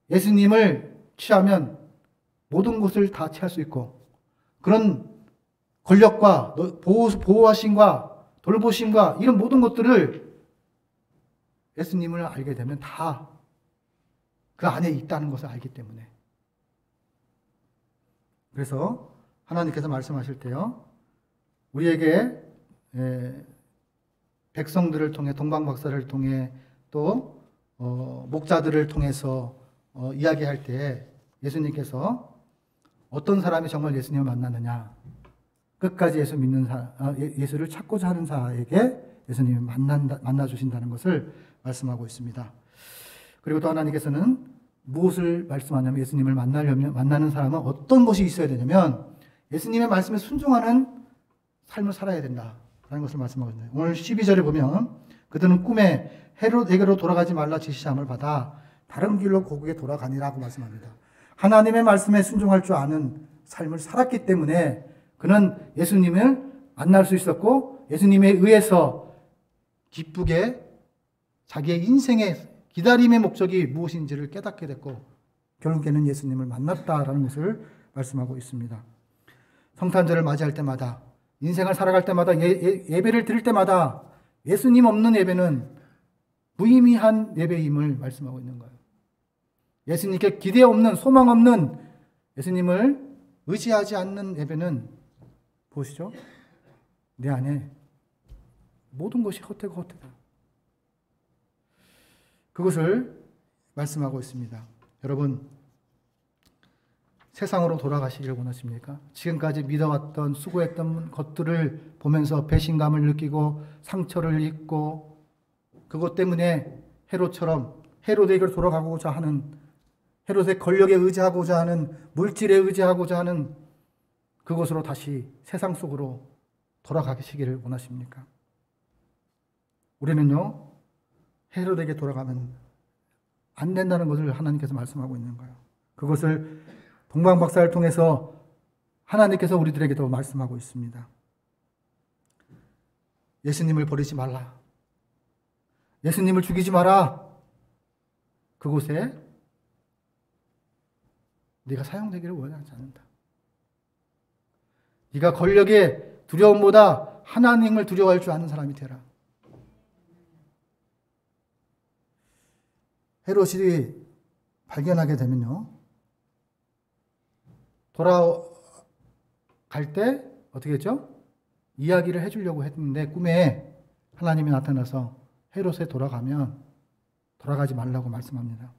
Speaker 2: 예수님을 취하면 모든 것을 다 취할 수 있고, 그런 권력과 보호하심과 돌보심과 이런 모든 것들을 예수님을 알게 되면 다 그 안에 있다는 것을 알기 때문에. 그래서 하나님께서 말씀하실 때요, 우리에게 백성들을 통해, 동방박사를 통해, 또 목자들을 통해서 이야기할 때 예수님께서 어떤 사람이 정말 예수님을 만나느냐, 끝까지 예수를 찾고자 하는 자에게 예수님이 만나 주신다는 것을 말씀하고 있습니다. 그리고 또 하나님께서는 무엇을 말씀하냐면, 예수님을 만나는 사람은 어떤 것이 있어야 되냐면 예수님의 말씀에 순종하는 삶을 살아야 된다라는 것을 말씀하고 있습니다. 오늘 12절에 보면 그들은 꿈에 헤롯에게로 돌아가지 말라 지시함을 받아 다른 길로 고국에 돌아가니라고 말씀합니다. 하나님의 말씀에 순종할 줄 아는 삶을 살았기 때문에 그는 예수님을 만날 수 있었고, 예수님에 의해서 기쁘게 자기의 인생의 기다림의 목적이 무엇인지를 깨닫게 됐고, 결국에는 예수님을 만났다라는 것을 말씀하고 있습니다. 성탄절을 맞이할 때마다, 인생을 살아갈 때마다, 예배를 드릴 때마다 예수님 없는 예배는 무의미한 예배임을 말씀하고 있는 거예요. 예수님께 기대 없는, 소망 없는, 예수님을 의지하지 않는 예배는 보시죠, 내 안에 모든 것이 헛되고 헛되다. 그것을 말씀하고 있습니다. 여러분, 세상으로 돌아가시기를 원하십니까? 지금까지 믿어왔던, 수고했던 것들을 보면서 배신감을 느끼고 상처를 입고, 그것 때문에 헤롯에게로 돌아가고자 하는, 헤롯의 권력에 의지하고자 하는, 물질에 의지하고자 하는 그것으로 다시 세상 속으로 돌아가시기를 원하십니까? 우리는요, 헤롯에게 돌아가면 안 된다는 것을 하나님께서 말씀하고 있는 거예요. 그것을 동방박사를 통해서 하나님께서 우리들에게도 말씀하고 있습니다. 예수님을 버리지 말라. 예수님을 죽이지 마라. 그곳에 네가 사용되기를 원하지 않는다. 네가 권력의 두려움보다 하나님을 두려워할 줄 아는 사람이 되라. 헤롯이 발견하게 되면요, 돌아갈 때 어떻게 했죠? 이야기를 해주려고 했는데 꿈에 하나님이 나타나서 헤롯에 돌아가지 말라고 말씀합니다.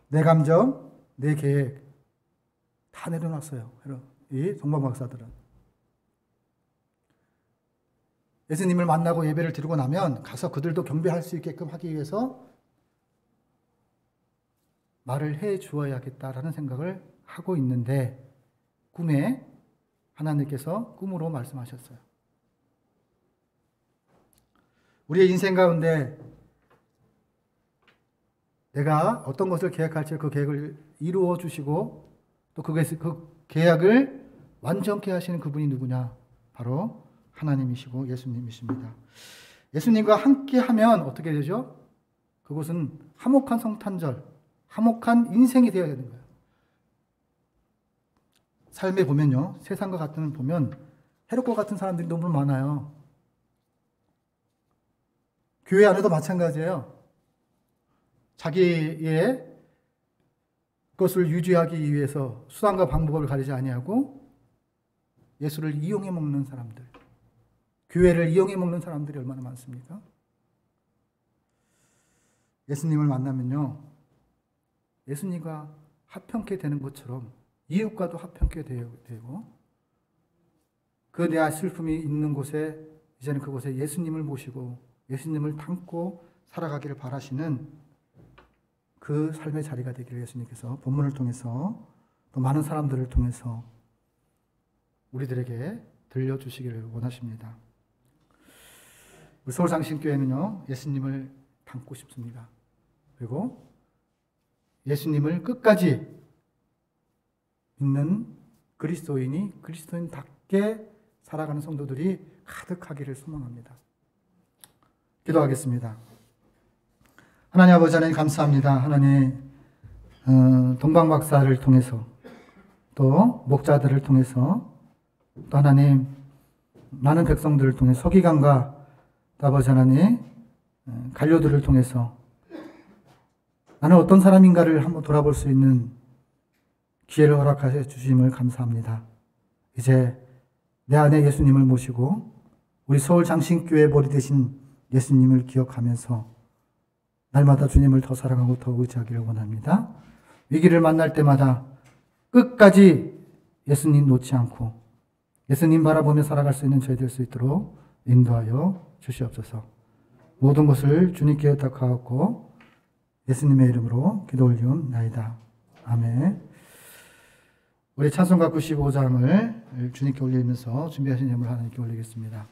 Speaker 2: 내 감정, 내 계획 다 내려놨어요. 이 동방박사들은. 예수님을 만나고 예배를 드리고 나면 가서 그들도 경배할 수 있게끔 하기 위해서 말을 해 주어야겠다라는 생각을 하고 있는데, 꿈에 하나님께서 꿈으로 말씀하셨어요. 우리의 인생 가운데 내가 어떤 것을 계획할지 그 계획을 이루어 주시고, 또 그 계약을 완전케 하시는 그분이 누구냐? 바로 하나님이시고 예수님이십니다. 예수님과 함께 하면 어떻게 되죠? 그것은 화목한 성탄절, 화목한 인생이 되어야 되는 거예요. 삶에 보면요, 세상과 같은 보면 헤롯과 같은 사람들이 너무 많아요. 교회 안에도 마찬가지예요. 자기의 것을 유지하기 위해서 수단과 방법을 가리지 아니하고 예수를 이용해 먹는 사람들, 교회를 이용해 먹는 사람들이 얼마나 많습니까? 예수님을 만나면요, 예수님과 합평케 되는 것처럼 이웃과도 합평케 되고, 그 내 슬픔이 있는 곳에 이제는 그곳에 예수님을 모시고 예수님을 담고 살아가기를 바라시는 그 삶의 자리가 되기를 예수님께서 본문을 통해서 또 많은 사람들을 통해서 우리들에게 들려주시기를 원하십니다. 우리 서울장신교회는요, 예수님을 담고 싶습니다. 그리고 예수님을 끝까지 믿는 그리스도인이 그리스도인답게 살아가는 성도들이 가득하기를 소망합니다. 기도하겠습니다. 하나님 아버지 하나님 감사합니다. 하나님 동방박사를 통해서 또 목자들을 통해서 또 하나님 많은 백성들을 통해 서기관과 아버지 하나님 관료들을 통해서 나는 어떤 사람인가를 한번 돌아볼 수 있는 기회를 허락하여 주심을 감사합니다. 이제 내 안에 예수님을 모시고 우리 서울장신교회 머리 되신 예수님을 기억하면서 날마다 주님을 더 사랑하고 더 의지하기를 원합니다. 위기를 만날 때마다 끝까지 예수님 놓지 않고 예수님 바라보며 살아갈 수 있는 저희 될 수 있도록 인도하여 주시옵소서. 모든 것을 주님께 의탁하였고 예수님의 이름으로 기도 올리옵나이다. 아멘. 우리 찬송가 95장을 주님께 올리면서 준비하신 예물 하나님께 올리겠습니다.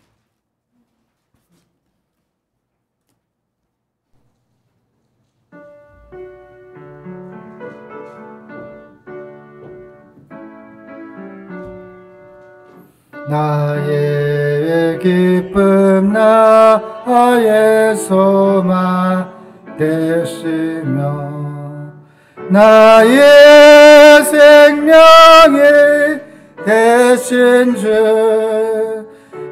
Speaker 2: 나의 기쁨 나의 소망 되시며 나의 생명이 되신 주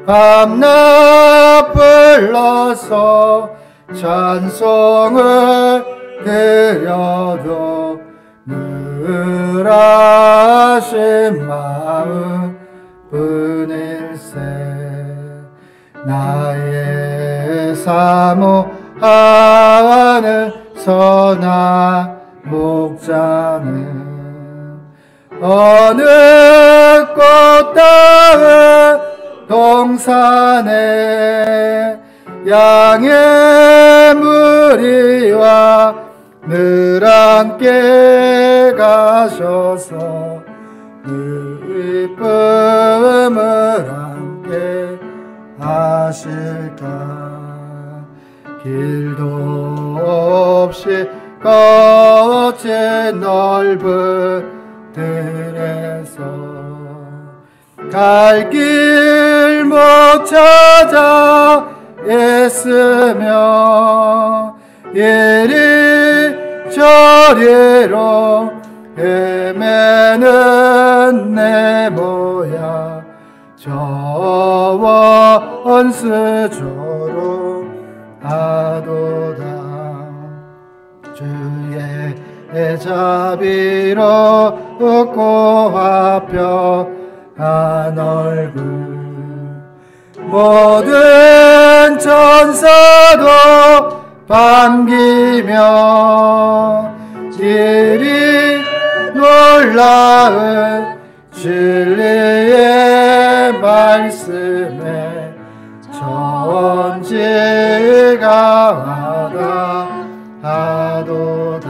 Speaker 2: 밤낮 불러서 찬송을 드려도 늘 하신 마음 뿐일세. 나의 사모하는 선한 목자는 어느 꽃다운 동산에 양의 무리와 늘 함께 가셔서 기쁨을 함께 하실까. 길도 없이 거친 넓은 들에서 갈 길 못 찾아 애쓰며 이리 저리로 헤매는 내 모양 저와 원수조로 하도다. 주의 자비로 웃고 화평한 얼굴 모든 천사도 반기며 이리 놀라운 진리의 말씀에 전지가 하도다.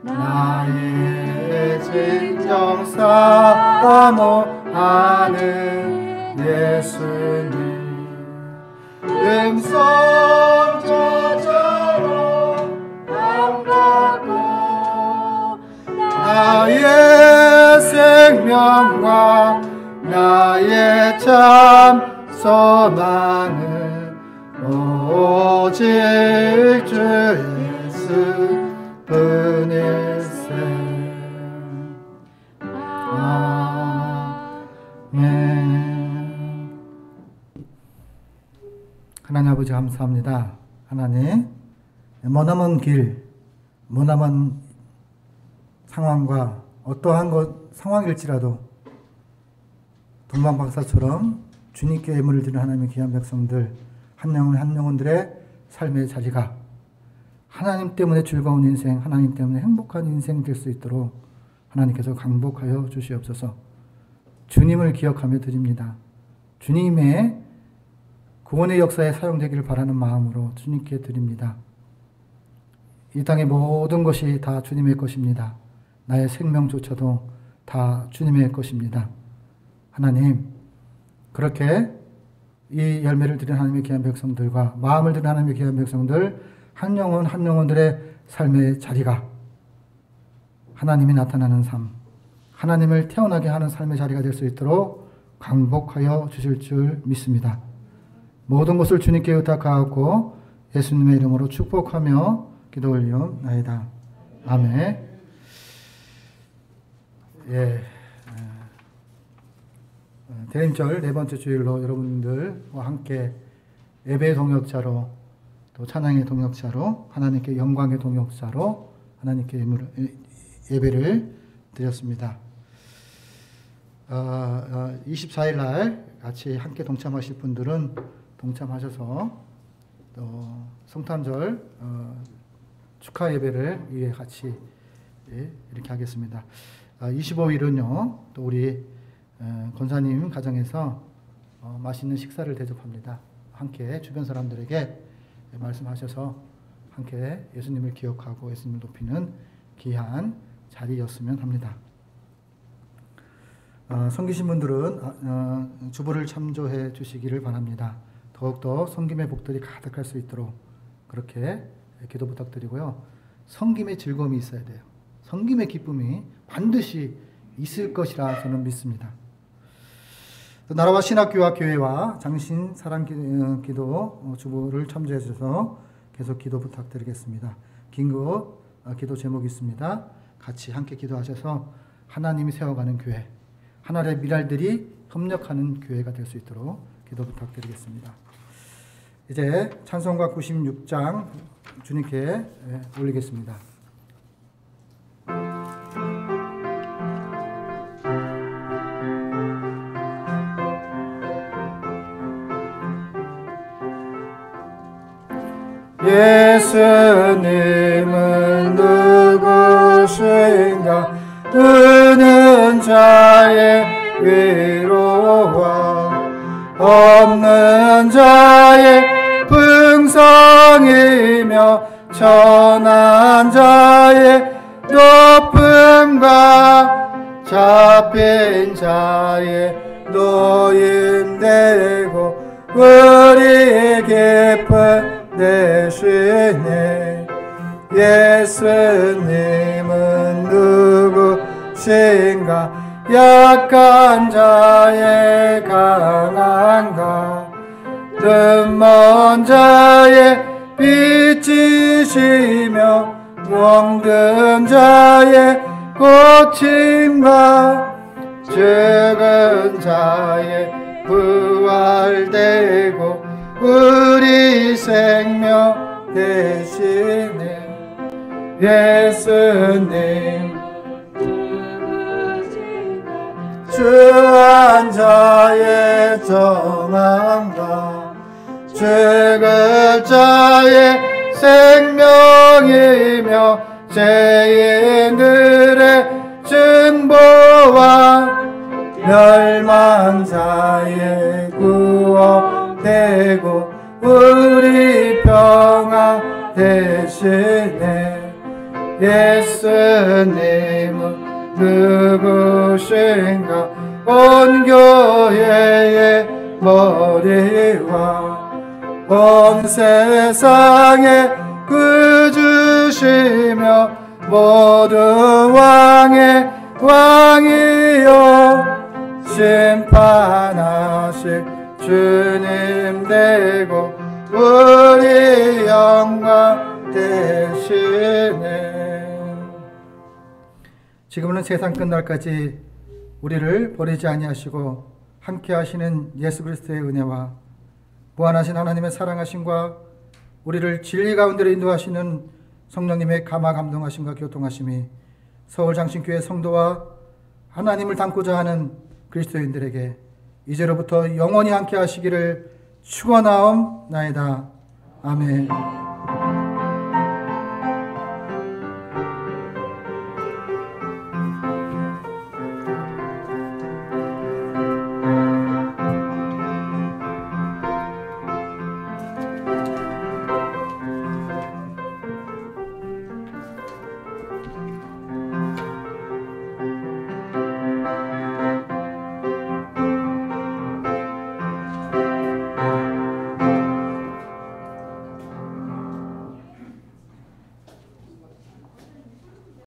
Speaker 2: 나의 진정 사모하는 예수님 음성 저처럼 반갑고 나의 생명과 나의 참 소망은 오직 주 예수 뿐일세. 아멘. 하나님 아버지 감사합니다. 하나님 머나먼 길 머나먼 상황과 어떠한 상황일지라도 동방박사처럼 주님께 예물을 드리는 하나님의 귀한 백성들 한 영혼 한 영혼들의 삶의 자리가 하나님 때문에 즐거운 인생, 하나님 때문에 행복한 인생 될 수 있도록 하나님께서 강복하여 주시옵소서. 주님을 기억하며 드립니다. 주님의 구원의 역사에 사용되기를 바라는 마음으로 주님께 드립니다. 이 땅의 모든 것이 다 주님의 것입니다. 나의 생명조차도 다 주님의 것입니다. 하나님, 그렇게 이 열매를 드린 하나님의 귀한 백성들과 마음을 드린 하나님의 귀한 백성들, 한 영혼 한 영혼들의 삶의 자리가 하나님이 나타나는 삶, 하나님을 태어나게 하는 삶의 자리가 될 수 있도록 강복하여 주실 줄 믿습니다. 모든 것을 주님께 의탁하고 예수님의 이름으로 축복하며 기도 올리옵나이다. 아멘. 예. 대림절 네 번째 주일로 여러분들과 함께 예배의 동역자로, 또 찬양의 동역자로, 하나님께 영광의 동역자로 하나님께 예배를 드렸습니다. 24일 날 같이 함께 동참하실 분들은 동참하셔서 또 성탄절 축하 예배를 위해 같이 이렇게 하겠습니다. 25일은요, 또 우리 권사님 가정에서 맛있는 식사를 대접합니다. 함께 주변 사람들에게 말씀하셔서 함께 예수님을 기억하고 예수님을 높이는 귀한 자리였으면 합니다. 섬기신 분들은 주보를 참조해 주시기를 바랍니다. 더욱더 섬김의 복들이 가득할 수 있도록 그렇게 기도 부탁드리고요. 섬김의 즐거움이 있어야 돼요. 섬김의 기쁨이 반드시 있을 것이라 저는 믿습니다. 나라와 신학교와 교회와 장신 사랑 기도 주보를 참조해 주셔서 계속 기도 부탁드리겠습니다. 긴급 기도 제목이 있습니다. 같이 함께 기도하셔서 하나님이 세워가는 교회, 하나님의 미랄들이 협력하는 교회가 될 수 있도록 기도 부탁드리겠습니다. 이제 찬송가 96장 주님께 올리겠습니다.
Speaker 1: 예수님은 누구신가? 은은 자의 위로와 없는 자의 풍성이며 천한 자의 높음과 잡힌 자의 노임되고 우리 깊은 대신에 예수님은 누구신가? 약한 자의 강한가? 눈먼 자의 빛이시며 병든 자의 고침과 죽은 자의 부활되고 우리 생명 대신에 예수님 주한 자의 정함과 죽을 자의 생명이며 죄인들의 증보와 멸망자의 구원되고 우리 평화 대신에 예수님은 누구신가? 온 교회의 머리와 온 세상의 구주시며 모두 왕의 왕이여 심판하실 주님 되고 우리 영광 되시네.
Speaker 2: 지금은 세상 끝날까지 우리를 버리지 아니하시고 함께 하시는 예수 그리스도의 은혜와 무한하신 하나님의 사랑하심과 우리를 진리 가운데로 인도하시는 성령님의 감화 감동하심과 교통하심이 서울장신교회 성도와 하나님을 닮고자 하는 그리스도인들에게 이제로부터 영원히 함께 하시기를 축원하옵나이다. 아멘.